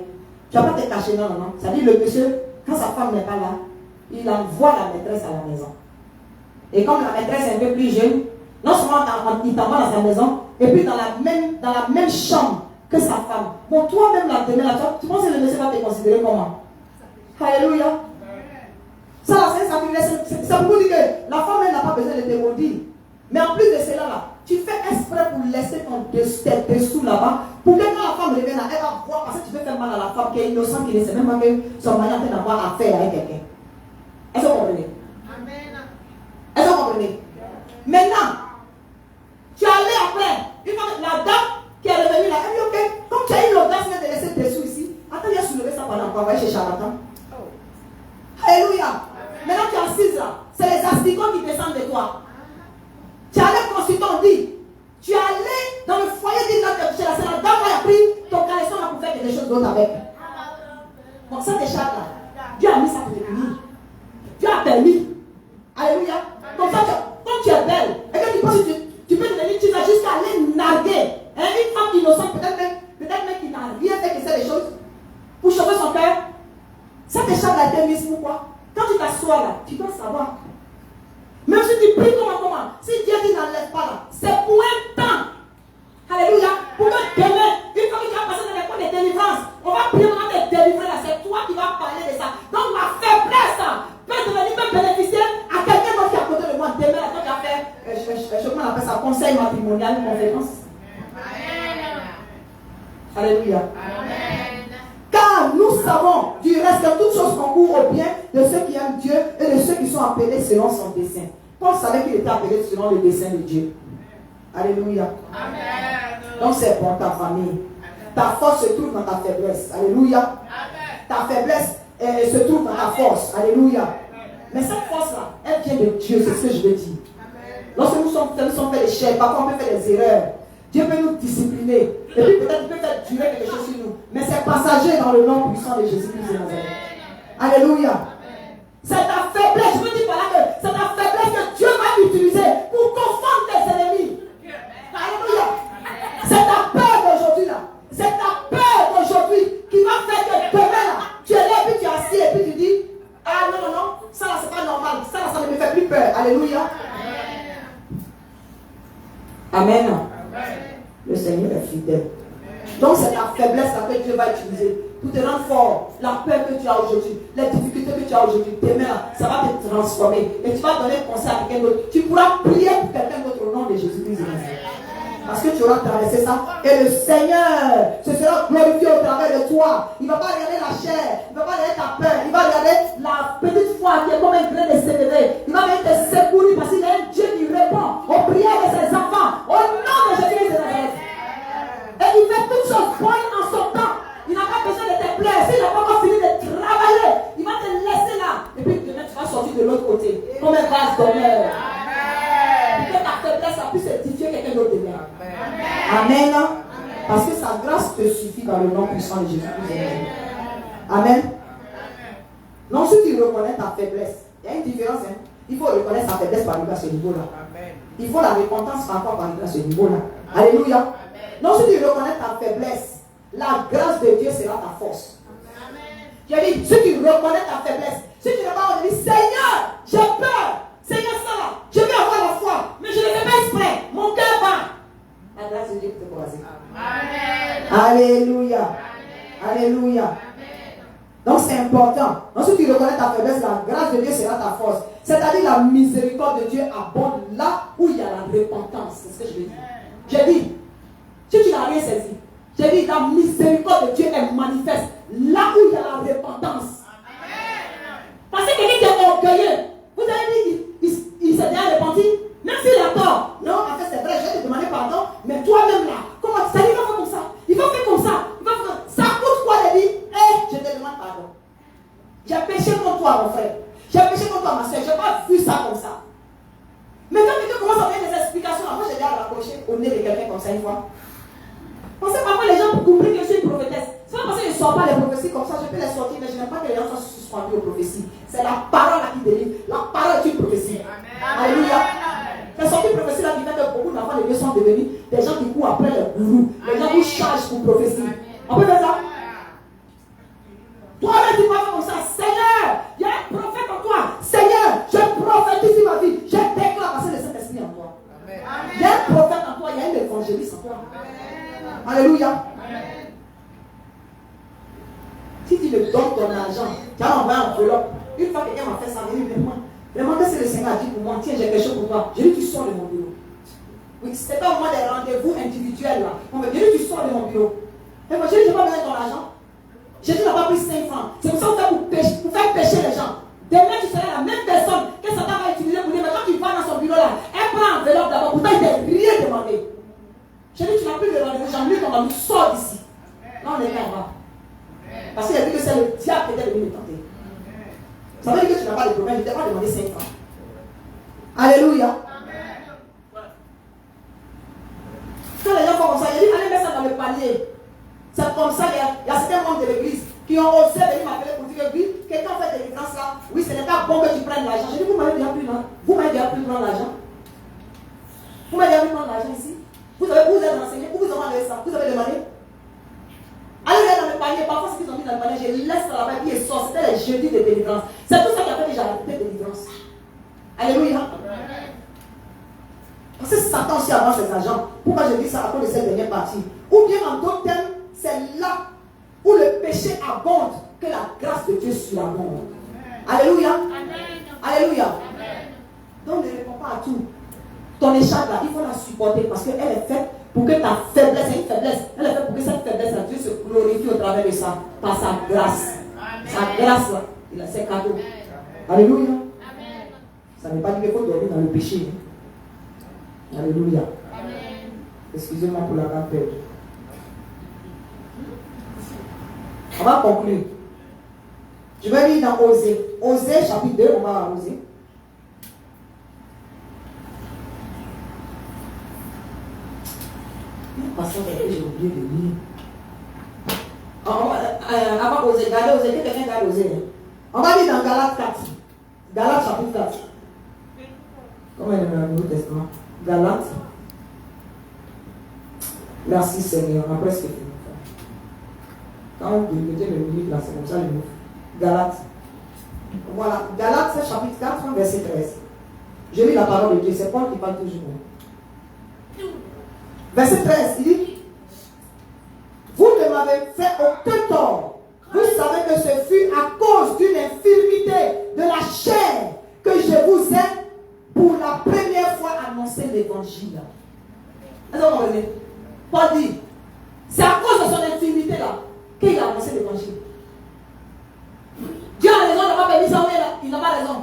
tu n'as pas te cacher. Non, non, non. Ça dit le monsieur, quand sa femme n'est pas là, il envoie la maîtresse à la maison. Et comme la maîtresse est un peu plus jeune, non seulement il t'envoie dans sa maison, et puis dans la même chambre que sa femme. Bon, toi-même, la demain, tu penses que le monsieur va te considérer comment? Alléluia. Ça, c'est pour vous dire que la femme, elle n'a pas besoin de te maudire. Mais en plus de cela, là, tu fais exprès pour laisser tes dessous là-bas, pour que quand la femme revienne là, elle va voir, parce que tu peux faire mal à la femme qui est innocente, qui ne sait même pas que son mari est en train d'avoir affaire avec quelqu'un. Est-ce que vous comprenez? Est-ce que vous comprenez? Maintenant, tu es allé après, une fois que la dame qui est revenue là, elle dit ok, comme tu as eu l'audace de laisser tes dessous ici, attends, il a soulevé ça pendant qu'on va aller chez charlatan. Alléluia. Maintenant tu es assise là, c'est les asticots qui descendent de toi. Tu es allé consultant, dit, tu es allé dans le foyer chez la dame qui a pris ton caleçon là pour faire quelque chose d'autre avec. Bon, ça t'échappe là. Dieu a mis ça pour te punir. Dieu a permis. Alléluia. Comme ça, quand tu es belle, et que tu penses que tu peux devenir, tu vas jusqu'à aller narguer. Hein, une femme innocente, peut-être même qui n'a rien fait que c'est des choses, pour chauffer son cœur. Ça t'échappe la démise, pourquoi? Quand tu t'assois là, tu dois savoir. Même si tu pries comment, si Dieu dit n'enlève pas là, c'est pour un temps. Alléluia. Pour que demain, une fois que tu vas passer dans les coins de délivrance, on va prier pour te délivrer là, c'est toi qui vas parler de ça. Donc ma faiblesse peut bénéficier à quelqu'un d'autre qui est à côté de moi. Demain, là, quand tu vas faire, comment on appelle ça, conseil matrimonial, conférence. Alléluia. Amen. Car nous savons du reste que toutes choses concourent au bien de ceux qui aiment Dieu et de ceux qui sont appelés selon son dessein. Paul savait qu'il était appelé selon le dessein de Dieu. Alléluia. Amen. Donc c'est pour ta famille. Ta force se trouve dans ta faiblesse. Alléluia. Amen. Ta faiblesse se trouve dans ta force. Alléluia. Mais cette force-là, elle vient de Dieu, c'est ce que je veux dire. Lorsque nous sommes fait des chefs, parfois on peut faire des erreurs. Dieu peut nous discipliner. Et puis peut-être il peut faire durer quelque chose sur nous. Mais c'est passager dans le nom puissant de Jésus-Christ de Nazareth. Alléluia. C'est ta faiblesse. Je veux dire par là que c'est ta faiblesse que Dieu va utiliser pour confondre tes ennemis. Alléluia. C'est ta peur d'aujourd'hui là. C'est ta peur d'aujourd'hui qui va faire que demain là, tu es là et puis tu es assis et puis tu dis, ah non, non, non, ça là c'est pas normal. Ça là, ça ne me fait plus peur. Alléluia. Amen. Le Seigneur est fidèle. Donc c'est ta faiblesse que Dieu va utiliser pour te rendre fort. La peur que tu as aujourd'hui, les difficultés que tu as aujourd'hui, demain, ça va te transformer. Et tu vas donner conseil à quelqu'un d'autre. Tu pourras prier pour quelqu'un d'autre au nom de Jésus-Christ. Parce que tu auras traversé ça. Et le Seigneur se sera glorifié au travers de toi. Il ne va pas regarder la chair. Il ne va pas regarder ta peur. Il va regarder la petite foi qui est comme un grain de sénévé. Il va venir te secourir parce qu'il y a un Dieu qui répond aux prières de ses enfants. Au nom de Jésus-Christ de Nazareth. Et il fait toutes choses bonnes en son temps. Il n'a pas besoin de te plaire. S'il n'a pas encore fini de travailler, il va te laisser là. Et puis demain, tu vas sortir de l'autre côté. Comme un vase d'honneur. Pour que ta faiblesse puisse édifier quelqu'un d'autre demain. Amen. Parce que sa grâce te suffit dans le nom puissant de Jésus-Christ. Amen. Non, si tu reconnais ta faiblesse, il y a une différence. Hein? Il faut reconnaître sa faiblesse par rapport à ce niveau-là. Il faut la repentance par rapport à ce niveau-là. Alléluia. Non, si tu reconnais ta faiblesse, la grâce de Dieu sera ta force. J'ai dit, si tu reconnais ta faiblesse, si tu ne vas pas dire, Seigneur, j'ai peur. Seigneur, ça là, je vais avoir la foi, mais je ne le fais pas exprès. Mon cœur bat. La grâce de Dieu peut te croiser. Alléluia. Alléluia. Donc c'est important. Ensuite, tu reconnais ta faiblesse, la grâce de Dieu sera ta force. C'est-à-dire la miséricorde de Dieu abonde là où il y a la repentance. C'est ce que je veux dire. J'ai dit, si tu n'as rien saisi, j'ai dit la miséricorde de Dieu est manifeste là où il y a la repentance. Parce que quelqu'un qui est orgueilleux, vous avez dit, il s'est bien repenti, même s'il a tort. Non, en fait c'est vrai, je vais te demander pardon, mais toi-même là, comment tu sais, il va faire comme ça, il va faire comme ça, il va faire. Ça coûte quoi de dire, je te demande pardon. J'ai péché contre toi, mon frère. J'ai péché contre toi, ma soeur. Je n'ai pas vu ça comme ça. Mais quand quelqu'un commence à faire des explications, moi j'ai déjà raccroché au nez de quelqu'un comme ça une fois. Pensez parfois les gens comprennent que je suis une prophétesse. C'est pas parce que je ne sors pas les prophéties comme ça, je peux les sortir, mais je n'aime pas que les gens soient suspendus aux prophéties. C'est la parole là qui délivre. La parole est une prophétie. Alléluia. C'est sorti une prophétie là qui fait que beaucoup d'enfants de Dieu sont devenus des gens qui courent après les gourous. Les gens qui chargent pour prophétie. On peut faire ça? Toi-même, tu vas faire comme ça. Seigneur, il y a un prophète en toi. Seigneur, je prophétise sur ma vie. Je déclare parce que le Saint-Esprit en toi. Il y a un prophète en toi, il y a un évangéliste en toi. Alléluia. Si tu me donnes ton argent, tu as envoyé un enveloppe. Une fois que quelqu'un m'a fait ça, il me dit, vraiment, qu'est-ce que le Seigneur a dit pour moi? Tiens, j'ai quelque chose pour toi. J'ai dit, tu sors de mon bureau. Oui, c'était pas au moment des rendez-vous individuels là. J'ai dit, tu sors de mon bureau. Et moi, j'ai dit, je n'ai pas besoin de ton argent. J'ai dit, tu n'as pas pris 5 francs. C'est pour ça que vous faire pécher les gens. Demain, tu seras la même personne que Satan va utiliser pour dire, mais quand tu vas dans son bureau là, elle prend l'enveloppe d'abord. Pourtant, il t'a rien demandé. J'ai dit, tu n'as plus de rendez-vous. J'ai mis ton rendez-vous, sors d'ici. Là, on est là en bas. Parce qu'il a dit que c'est le diable qui était venu me tenter. Ça veut dire que tu n'as pas de problème. Je ne t'ai pas demandé 5 francs. Alléluia. Quand les gens font comme ça, il a dit, allez mettre ça dans le panier. C'est comme ça, il y a certains membres de l'église qui ont osé venir m'appeler pour dire que oui, quelqu'un fait des délivrances là. Oui, ce n'est pas bon que tu prennes l'argent. J'ai dit, vous m'avez déjà pris là. Vous m'avez déjà pris prendre l'argent. Vous m'avez déjà pris prendre l'argent ici. Vous êtes enseigné, vous avez enlevé ça. Vous avez demandé. Allez dans le panier. Parfois, ce qu'ils ont mis dans le panier, je laisse dans la main et sort. C'était les jeudis de délivrance. C'est tout ça qui a fait déjà la délivrance. Alléluia. Parce que Satan aussi avance ses agents. Pourquoi je dis ça à cause de cette dernière partie? Ou bien en d'autres termes, c'est là où le péché abonde que la grâce de Dieu surabonde. Alléluia. Alléluia. Donc ne réponds pas à tout. Ton échappe là, il faut la supporter parce qu'elle est faite pour que ta faiblesse, c'est une faiblesse. Elle est faite pour que cette faiblesse là, Dieu se glorifie au travers de ça, par sa grâce. Sa grâce là, il a ses cadeaux. Alléluia. Ça ne veut pas dire qu'il faut dormir dans le péché. Alléluia. Excusez-moi pour la rappel. On va conclure. Je vais lire dans Osée. Osée chapitre 2, on va à Osée. J'ai oublié de lire. Avant Osée, regardez Osée, quelqu'un regarde Osée. On va lire dans Galates 4. Galates chapitre 4. Comment est le Nouveau Testament? Galates. Merci Seigneur, on a presque fini. Quand vous mettez le livre là, c'est comme ça le livre. Galates. Voilà, Galates chapitre 4, verset 13. Je lis la parole de Dieu, c'est Paul qui parle toujours. Verset 13, il dit, vous ne m'avez fait aucun tort. Vous savez que ce fut à cause d'une infirmité de la chair que je vous ai pour la première fois annoncé l'évangile. Paul dit, c'est à cause de son infirmité là qu'il a annoncé l'évangile. Dieu a raison, il n'a pas permis ça, il n'a pas raison.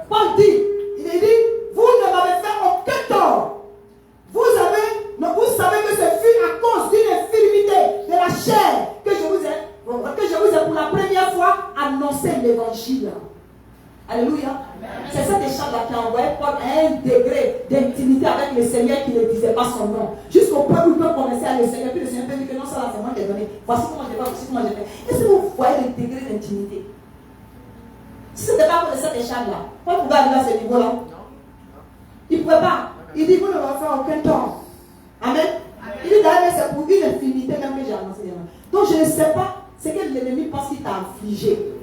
Paul dit, il dit, vous ne m'avez fait aucun tort. Vous savez que ce fut à cause d'une infirmité de la chair que je vous ai pour la première fois annoncé l'évangile. Alléluia. C'est cette échange-là qui a envoyé Paul à un degré d'intimité avec le Seigneur qui ne disait pas son nom. Jusqu'au point où il peut commencer à le Seigneur. Puis le Seigneur peut dire que non, ça là, c'est moi qui ai donné. Voici comment j'ai fait, voici comment j'ai fait. Est-ce que vous voyez le degré d'intimité? Si ce n'était pas pour cette échange-là, Paul pouvait arriver à ce niveau-là. Il ne pouvait pas. Il dit, vous ne m'avez fait aucun tort. Amen. Il dit d'ailleurs, c'est pour une infinité même que j'ai annoncé. Donc je ne sais pas ce que l'ennemi pense qu'il t'a affligé.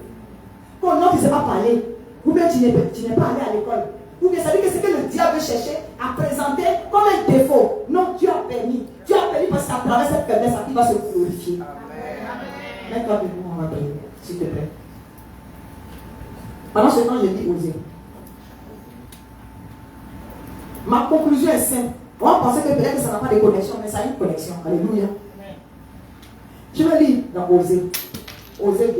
Quand non, tu ne sais pas parler. Ou bien tu n'es pas allé à l'école. Ou bien ça veut dire que ce que le diable cherchait à présenter comme un défaut. Non, Dieu a permis. Dieu a permis parce qu'à travers cette faiblesse, il va se glorifier. Mets-toi debout, on va prier. s'il te plaît. Pendant ce temps, je dis oser. Ma conclusion est simple. On va penser que peut-être que ça n'a pas de connexion, mais ça a une connexion. Alléluia. Je me lis dans Oser. Oser 2.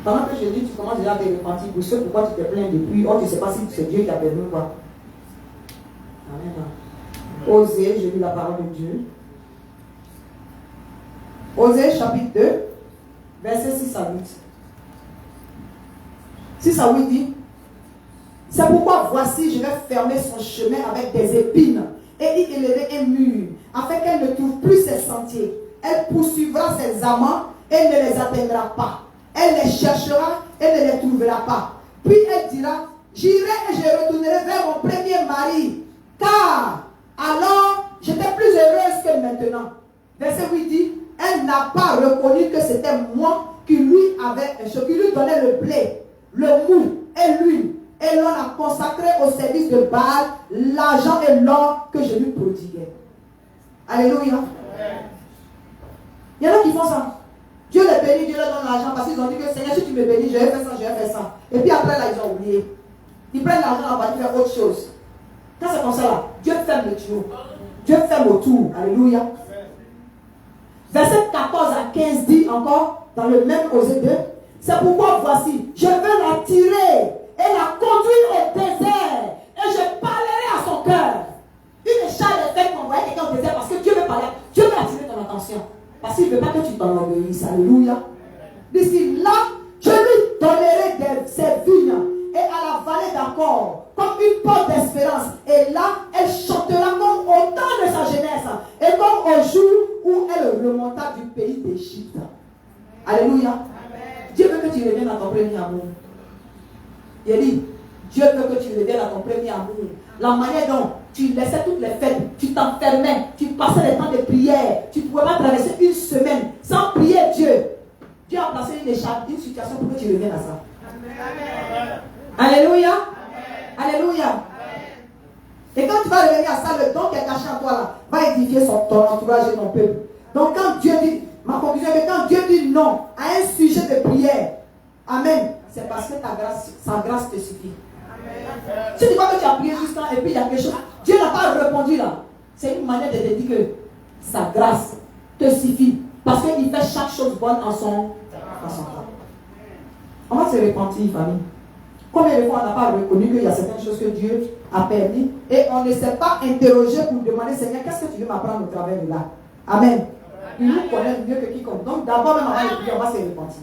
Pendant que je dis, tu commences déjà à te repentir pour ce pourquoi tu te plains depuis. Oh, tu ne sais pas si c'est Dieu qui a permis ou pas. Amen. Oser, je lis la parole de Dieu. Oser chapitre 2, verset 6 à 8. 6 à 8 dit: c'est pourquoi voici, je vais fermer son chemin avec des épines et y élever un mur, afin qu'elle ne trouve plus ses sentiers. Elle poursuivra ses amants et ne les atteindra pas. Elle les cherchera et ne les trouvera pas. Puis elle dira: j'irai et je retournerai vers mon premier mari, car alors j'étais plus heureuse que maintenant. Verset 8 dit: elle n'a pas reconnu que c'était moi qui lui donnais le blé, le mou et l'huile. Et l'on a consacré au service de Baal l'argent et l'or que je lui prodiguais. Alléluia. Il y en a qui font ça. Dieu les bénit, Dieu leur donne l'argent parce qu'ils ont dit que Seigneur, si tu me bénis, je vais faire ça, je vais faire ça. Et puis après là, ils ont oublié. Ils prennent l'argent là-bas, ils font autre chose. Quand c'est comme ça là, Dieu ferme le tuyau. Dieu ferme autour. Alléluia. Verset 14 à 15 dit encore, dans le même Osée 2, c'est pourquoi voici, je veux la tirer et la conduire au désert, et je parlerai à son cœur. Une échelle est faite pour envoyer quelqu'un au désert parce que Dieu veut parler, Dieu veut attirer ton attention. Parce qu'il ne veut pas que tu t'enorgueillisses. Alléluia. D'ici là, je lui donnerai ses vignes et à la vallée d'accord, comme une porte d'espérance. Et là, elle chantera comme au temps de sa jeunesse, et comme au jour où elle remonta du pays d'Égypte. Alléluia. Amen. Dieu veut que tu reviennes à ton premier amour. Il dit, Dieu veut que tu reviennes à ton premier amour. La manière dont tu laissais toutes les fêtes, tu t'enfermais, tu passais les temps de prière, tu ne pouvais pas traverser une semaine sans prier Dieu. Dieu a placé une situation pour que tu reviennes à ça. Amen. Alléluia. Amen. Alléluia. Amen. Et quand tu vas revenir à ça, le don qui est caché en toi là, va édifier ton entourage et ton peuple. Donc quand Dieu dit, ma conclusion est que quand Dieu dit non à un sujet de prière, amen, c'est parce que sa grâce te suffit. Amen. Si tu vois que tu as prié jusqu'à et puis il y a quelque chose, Dieu n'a pas répondu là. C'est une manière de te dire que sa grâce te suffit. Parce qu'il fait chaque chose bonne en son temps. On va se repentir, famille. Combien de fois on n'a pas reconnu qu'il y a certaines choses que Dieu a permis et on ne s'est pas interrogé pour demander, Seigneur, qu'est-ce que tu veux m'apprendre au travers de là? Amen. Il nous connaît mieux que quiconque. Donc d'abord, même avant de prier, on va se repentir.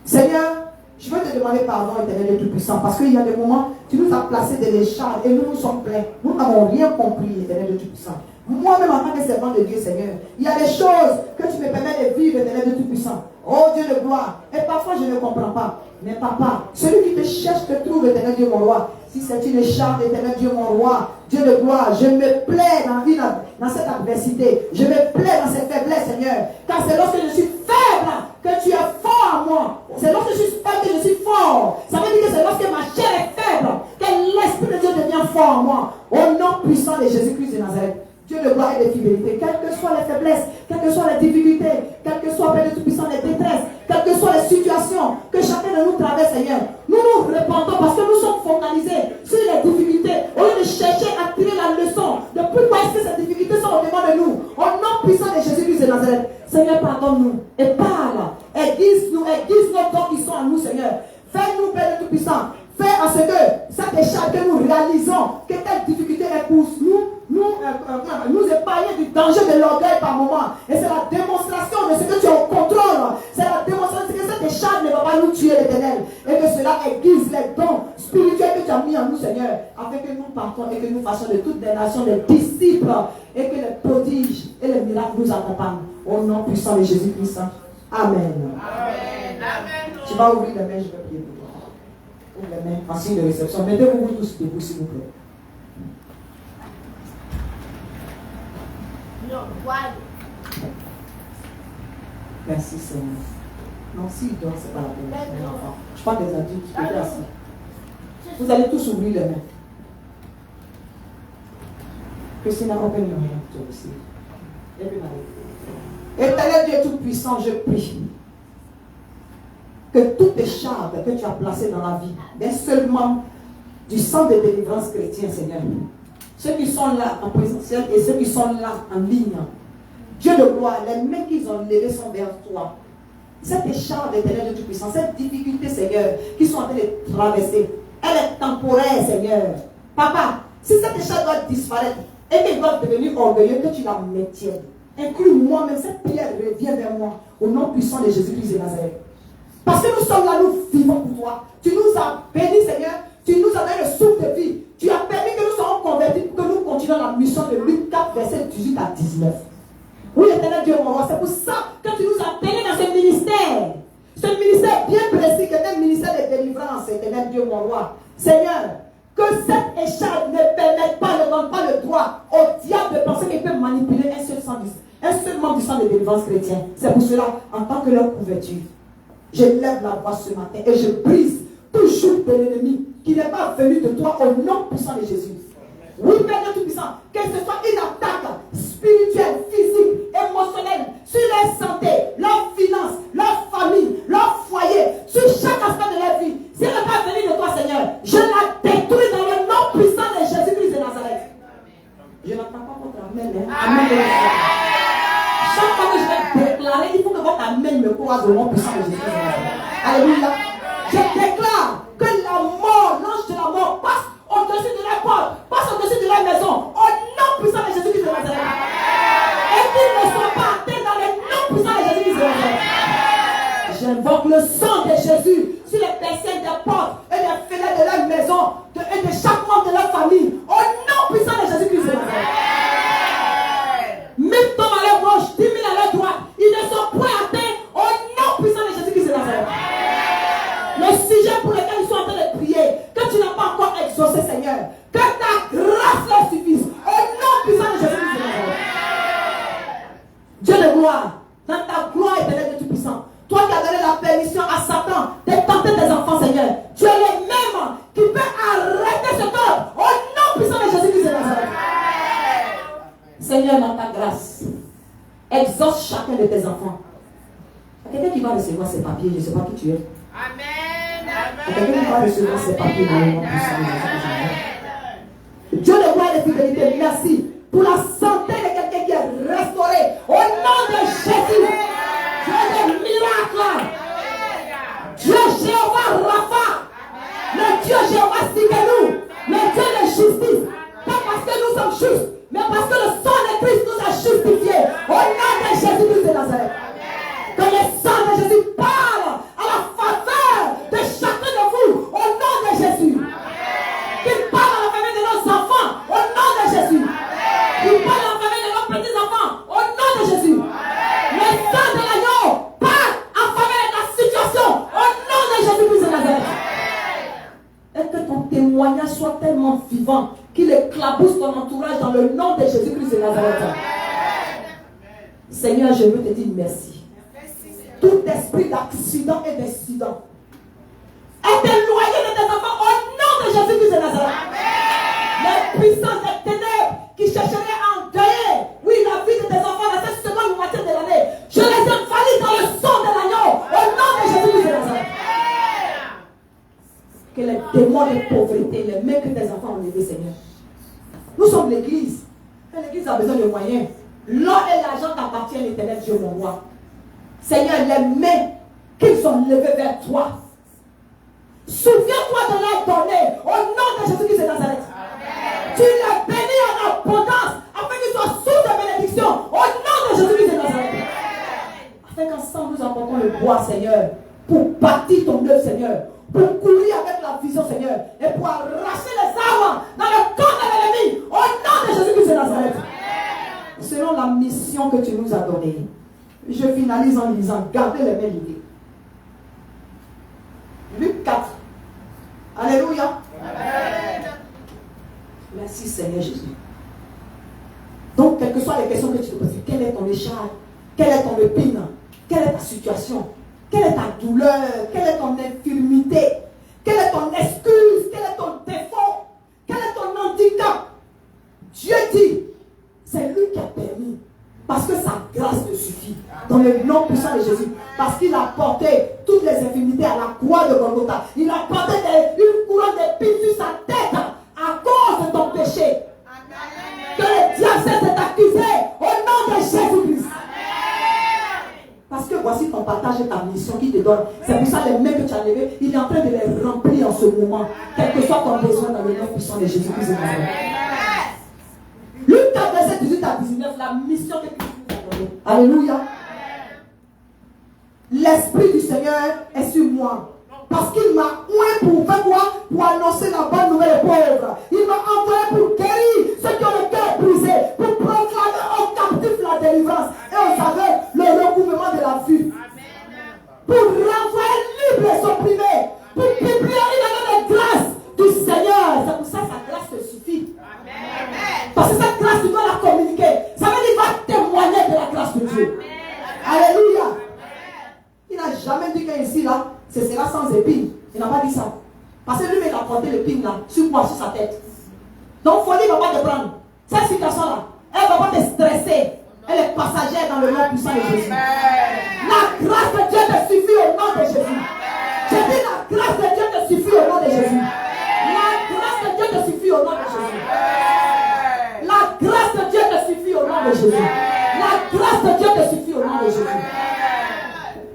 Seigneur, je veux te demander pardon, Éternel de Tout-Puissant, parce qu'il y a des moments, tu nous as placés des écharpes et nous sommes pleins. Nous n'avons rien compris, Éternel de Tout-Puissant. Moi-même, en tant que servant de Dieu, Seigneur, il y a des choses que tu me permets de vivre, Éternel de Tout-Puissant. Oh Dieu de gloire. Et parfois, je ne comprends pas. Mais papa, celui qui te cherche te trouve, Éternel Dieu, mon roi. Si c'est une écharpe, Éternel Dieu, mon roi, Dieu de gloire, je me plais dans cette adversité. Je me plais dans cette faiblesse, Seigneur. Car c'est lorsque je suis faible que tu es fort en moi. C'est lorsque je suis faible que je suis fort. Ça veut dire que c'est lorsque ma chair est faible que l'Esprit de Dieu devient fort en moi. Au nom puissant de Jésus-Christ de Nazareth. Dieu de gloire et de fidélité, quelles que soient les faiblesses, quelles que soient les difficultés, quelles que soient, Père de Tout-Puissant, les détresses, quelles que soient les situations que chacun de nous traverse, Seigneur, nous nous répandons parce que nous sommes focalisés sur les difficultés, au lieu de chercher à tirer la leçon de pourquoi est-ce que ces difficultés sont au devant de nous. Au nom puissant de Jésus-Christ de Nazareth, Seigneur, pardonne-nous et parle, aiguise-nous, aiguise nos dons qui sont en nous, Seigneur. Fais-nous, Père de Tout-Puissant, fais en ce que cette échappe que nous réalisons, que telle difficulté est pour nous épargner du danger de l'orgueil par moment. Et c'est la démonstration de ce que tu as au contrôle. C'est la démonstration que cette échappe ne va pas nous tuer, l'Éternel. Et que cela aiguise les dons spirituels que tu as mis en nous, Seigneur, afin que nous partons et que nous fassions de toutes les nations des disciples et que les prodiges et les miracles nous accompagnent. Au nom puissant de Jésus-Christ. Amen. Amen. Amen. Tu vas ouvrir les mains, je vais prier pour toi. Ouvre les mains en signe de réception. Mettez-vous tous debout, s'il vous plaît. Merci Seigneur. Non, si il dort, c'est pas la peine. Je parle des adultes qui étaient assis. Vous allez tous ouvrir les mains. Christina, open your hand to receive. Everybody. Éternel Dieu Tout-Puissant, je prie que toute écharpe que tu as placée dans la vie d'un seul membre du centre de délivrance chrétien, Seigneur, ceux qui sont là en présentiel et ceux qui sont là en ligne, Dieu de gloire, les mains qu'ils ont levées sont vers toi. Cette écharpe d'éternel Dieu Tout-Puissant, cette difficulté, Seigneur, qu'ils sont en train de traverser, elle est temporaire, Seigneur. Papa, si cette écharpe doit disparaître et qu'ils doivent devenir orgueilleux, que tu la maintiennes. Inclus moi-même, cette prière revient vers moi au nom puissant de Jésus-Christ de Nazareth. Parce que nous sommes là, nous vivons pour toi. Tu nous as bénis, Seigneur. Tu nous as donné le souffle de vie. Tu as permis que nous soyons convertis pour que nous continuions la mission de Luc 4, verset 18 à 19. Oui, éternel Dieu, mon roi, c'est pour ça que tu nous as bénis dans ce ministère. Ce ministère bien précis, qui est un ministère de délivrance, éternel Dieu, mon roi. Seigneur, que cette écharpe ne permette pas, ne donne pas le droit au diable de penser qu'il peut manipuler un seul membre du sang de délivrance chrétien. C'est pour cela, en tant que leur couverture, je lève la voix ce matin et je brise tout joug de l'ennemi qui n'est pas venu de toi au nom puissant de Jésus. Oui, Père Dieu Tout-Puissant, que ce soit une attaque spirituelle, physique, émotionnelle, sur leur santé, leur finance, leur famille, leur foyer, sur chaque aspect de leur vie. Si elle n'est pas venue de toi, Seigneur, je la détruis dans le nom puissant de Jésus-Christ de Nazareth. Je n'attends pas votre amen. Amen. Chaque fois que je vais déclarer, il faut que votre amen me croise au nom puissant de Jésus-Christ de Nazareth. Alléluia. Je déclare que la mort, l'ange de la mort, passe au-dessus de la porte, passe au-dessus de la maison, au nom puissant de Jésus-Christ de Nazareth. Et qu'ils ne soient pas atteints dans le nom puissant de Jésus-Christ de Nazareth. J'invoque le sang de Jésus sur les persiennes des portes et des fenêtres de leur maison et de chaque membre de leur famille, au nom puissant de Jésus-Christ de Nazareth. 1000 tombent à leur gauche, 10 000 à leur droite, ils ne sont point atteints au nom puissant de Jésus-Christ de Nazareth. Le sujet pour lequel ils sont en train de prier, que tu n'as pas encore exaucé, Seigneur, que ta grâce leur suffise au nom puissant de Jésus-Christ de Nazareth. Dieu de gloire, dans ta gloire éternelle de Tout-Puissant, toi qui as donné la permission à Satan de tenter tes enfants, Seigneur, tu es le même qui peut arrêter ce corps au nom puissant de Jésus-Christ de Nazareth. Seigneur, dans ta grâce, exauce chacun de tes enfants. Quelqu'un qui va recevoir ses papiers, je ne sais pas qui tu es. Amen. Quelqu'un qui va recevoir ses papiers dans le nom puissant de Jésus-Christ. Dieu de gloire et de fidélité, merci pour la santé de quelqu'un qui est restauré au nom de Jésus. Dieu des miracles, Dieu Jéhovah Rapha, le Dieu Jéhovah Sikenu, le Dieu de justice, pas parce que nous sommes justes, mais parce que le sang de Christ nous a justifiés au nom de Jésus-Christ de Nazareth. Que le sang de Jésus parle à la faveur de chacun de vous au nom de Jésus. Qu'il parle à la faveur de nos enfants au nom de Jésus. Qu'il parle à la faveur de nos petits-enfants au nom de Jésus. Le sang de l'agneau parle en faveur de ta situation au nom de Jésus-Christ de Nazareth. Et que ton témoignage soit tellement vivant qu'il éclabousse ton entourage dans le nom de Jésus-Christ de Nazareth. Seigneur, je veux te dire merci. Tout esprit d'accident et d'incident est éloigné de tes enfants au nom de Jésus-Christ de Nazareth. Les puissances des ténèbres qui chercheraient à endeuiller, oui, la vie de tes enfants dans cette seconde moitié de l'année, je les invalide dans le sang de l'agneau au nom de Jésus-Christ de Nazareth. Que les démons de pauvreté, les mains que tes enfants ont levés, Seigneur. Nous sommes l'église. Et l'église a besoin de moyens. L'or et l'argent t'appartiennent, l'éternel Dieu, mon roi. Seigneur, les mains qu'ils ont levées vers toi, souviens-toi de leur donner au nom de Jésus-Christ de Nazareth. Tu les bénis en abondance afin qu'ils soient source de bénédiction au nom de Jésus-Christ de Nazareth. Afin qu'ensemble nous apportons le bois, Seigneur, pour bâtir ton œuvre, Seigneur, pour courir avec la vision, Seigneur, et pour arracher les armes dans le corps de l'ennemi au nom de Jésus-Christ de Nazareth. Selon la mission que tu nous as donnée, je finalise en lisant, gardez les mains liées. Luc 4. Alléluia. Amen. Merci Seigneur Jésus. Donc, quelles que soient les questions que tu te poses, quelle est ton écharpe? Quelle est ton épine? Quelle est ta situation? Quelle est ta douleur? Quelle est ton infirmité? Quelle est ton excuse? Quel est ton défaut? Quel est ton handicap? Dieu dit, c'est lui qui a permis. Parce que sa grâce te suffit. Parce qu'il a porté toutes les infirmités à la croix de Golgotha. Il a porté une couronne d'épines sur sa tête à cause de ton péché. Que le diable s'est accusé au nom de Jésus-Christ. Parce que voici ton partage et ta mission qui te donne. C'est pour ça les mains que tu as levées, il est en train de les remplir en ce moment. Quel que soit ton besoin dans le nom puissant de Jésus-Christ de Nazareth. Luc 4, verset 18 à 19, la mission que Christ nous a donnée. Alléluia. L'Esprit du Seigneur est sur moi. Parce qu'il m'a oint pour faire quoi? Pour annoncer la bonne nouvelle aux pauvres. Il m'a envoyé pour guérir ceux qui ont le cœur brisé, pour proclamer aux captifs la délivrance et aux aveugles le recouvrement de la vue. Pour renvoyer libre les opprimés, pour publier une année de grâce du Seigneur. C'est pour ça que sa grâce te suffit. Parce que cette grâce, tu dois la communiquer. Ça veut dire qu'il va témoigner de la grâce de Dieu. Alléluia. Il n'a jamais dit qu'ici, là, ce sera sans épine. Il n'a pas dit ça. Parce que lui, il a porté l'épine là, sur quoi? Sur sa tête. Donc, folie ne va pas te prendre. Cette situation-là, elle ne va pas te stresser. Elle est passagère dans le nom puissant de Jésus. La grâce de Dieu te suffit au nom de Jésus. J'ai dit la grâce de Dieu te suffit au nom de Jésus. La grâce de Dieu te suffit au nom de Jésus. La grâce de Dieu te suffit au nom de Jésus. La grâce de Dieu te suffit au nom de Jésus.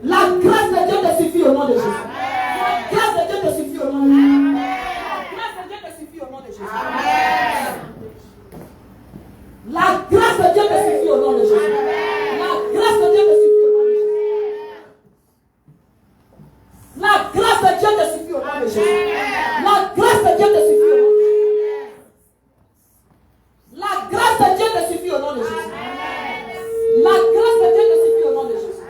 La grâce de Dieu te suffit au nom de Jésus. La grâce de Dieu te suffit au nom de Jésus. La grâce de Dieu te suffit au nom de Jésus. La grâce de Dieu te suffit au nom de Jésus. La grâce de Dieu te suffit au nom de Jésus. La grâce de Dieu te suffit au nom de Jésus. La grâce de Dieu te suffit au nom de Jésus. La grâce de Dieu te suffit au nom de Jésus. La grâce de Dieu te suffit au nom de Jésus.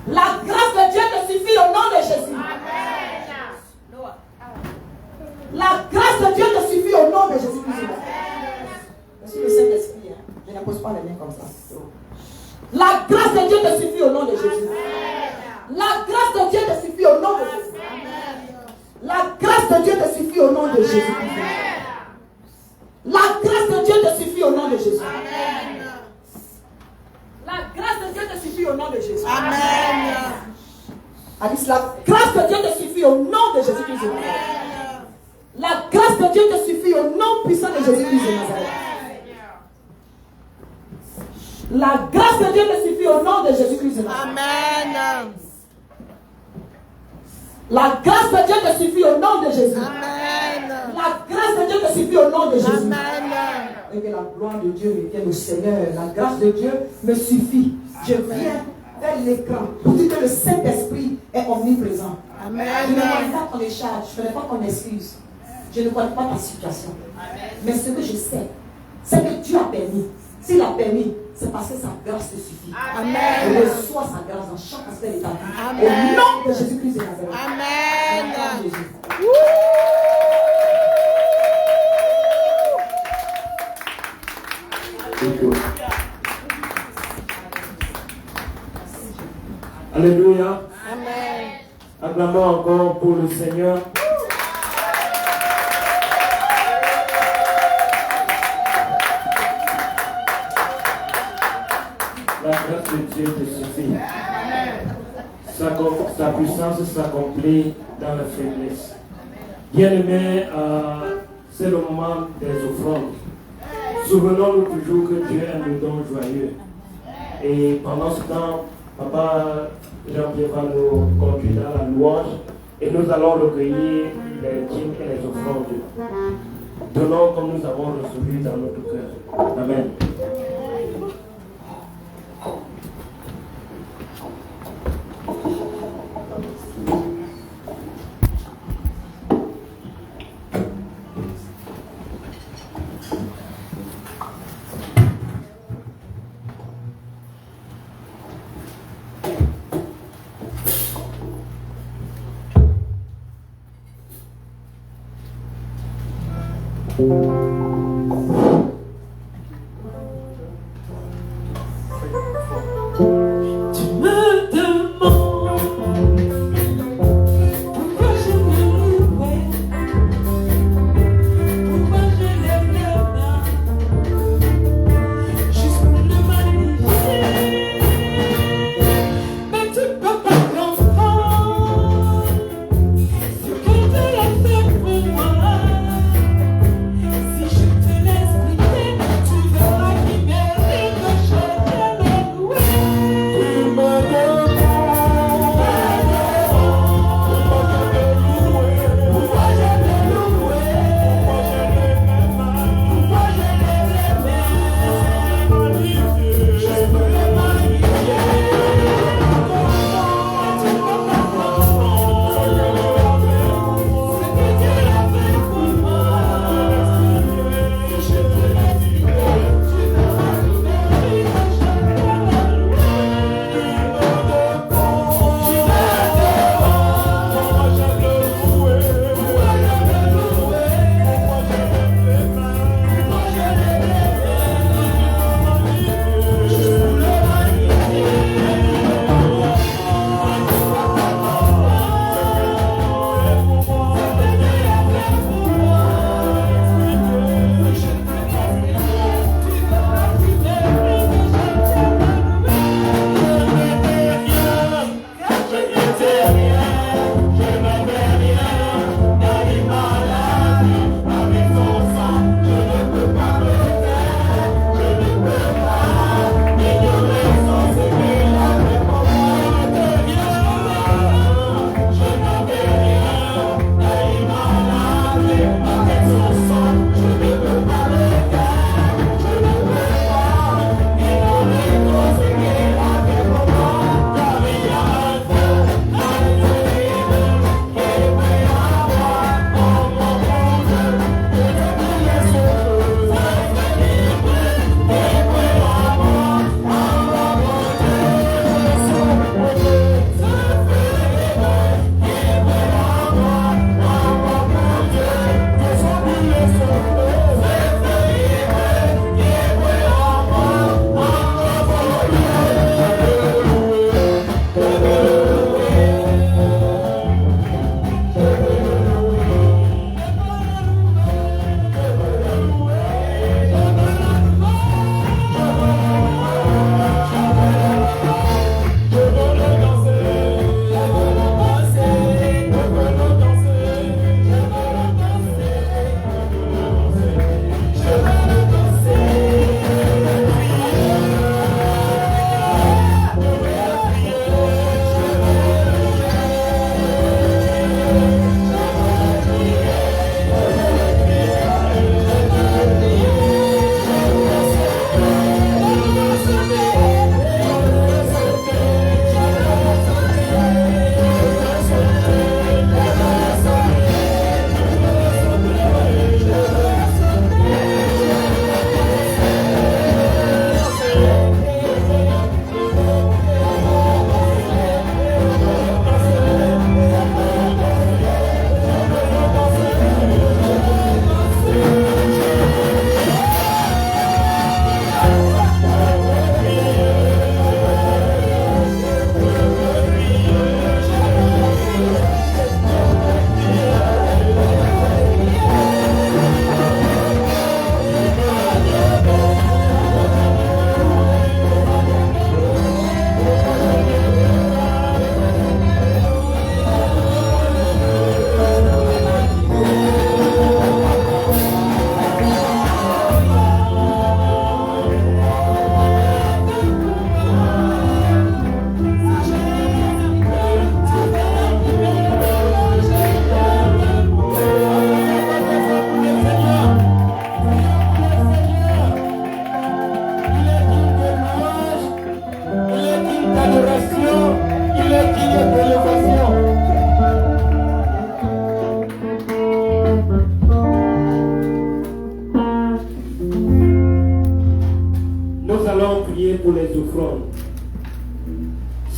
La grâce de Dieu te suffit au nom de Jésus. La grâce de Dieu te suffit au nom de Jésus-Christ. Je suis le Saint-Esprit. Je n'impose pas les mains comme ça. La grâce de Dieu te suffit au nom de Jésus. La grâce de Dieu te suffit au nom de Jésus. La grâce de Dieu te suffit au nom de Jésus. La grâce de Dieu te suffit au nom de Jésus. La grâce de Dieu te suffit au nom de Jésus. Amen. Alice, la grâce de Dieu te suffit au nom de Jésus-Christ. La grâce de Dieu te suffit au nom puissant de Jésus-Christ de Nazareth. La grâce de Dieu te suffit au nom de Jésus-Christ de Nazareth. Amen. La grâce de Dieu te suffit au nom de Jésus. Amen. La grâce de Dieu te suffit au nom de Jésus. Amen. Et que la gloire de Dieu revienne au Seigneur. La grâce de Dieu me suffit. Je viens vers l'écran pour dire que le Saint-Esprit est omniprésent. Amen. Je ne connais pas ton décharge, je ne connais pas ton excuse. Je ne connais pas ta situation. Amen. Mais ce que je sais, c'est que Dieu a permis. S'il a permis, c'est parce que sa grâce te suffit. Amen. Reçois sa grâce dans chaque aspect de ta vie. Au nom de Jésus-Christ de Nazareth. Amen. Alléluia. Amen. Acclamons encore pour le Seigneur. La grâce de Dieu te suffit. Sa puissance s'accomplit dans la faiblesse. Bien-aimé, c'est le moment des offrandes. Souvenons-nous toujours que Dieu aime le don joyeux. Et pendant ce temps, Papa Jean-Pierre va nous conduire dans la louange et nous allons recueillir les dîmes et les offrandes. Donnons comme nous avons reçu dans notre cœur. Amen. Juste pour le magnifier.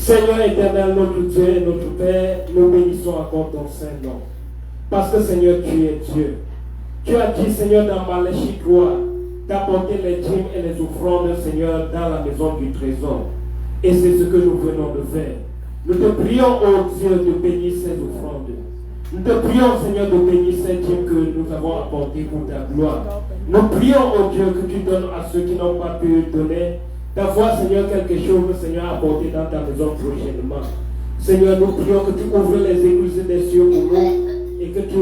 Seigneur éternel, notre Dieu et notre Père, nous bénissons encore ton Saint-Nom. Parce que Seigneur, tu es Dieu. Tu as dit, Seigneur, dans Malachie 3, d'apporter les dîmes et les offrandes, Seigneur, dans la maison du trésor. Et c'est ce que nous venons de faire. Nous te prions, ô Dieu, de bénir ces offrandes. Nous te prions, Seigneur, de bénir ces dîmes que nous avons apportés pour ta gloire. Nous prions, ô Dieu, que tu donnes à ceux qui n'ont pas pu donner, d'avoir, Seigneur, quelque chose, Seigneur, à apporter dans ta maison prochainement. Seigneur, nous prions que tu ouvres les églises des cieux pour nous et que tu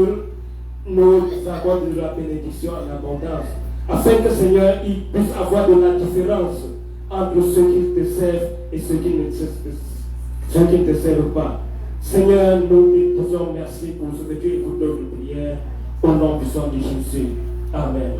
nous accordes de la bénédiction en abondance, afin que, Seigneur, il puisse avoir de la différence entre ceux qui te servent et ceux qui ne te servent pas. Seigneur, nous te disons merci pour ce que tu écoutes notre prière au nom du sang de Jésus. Amen.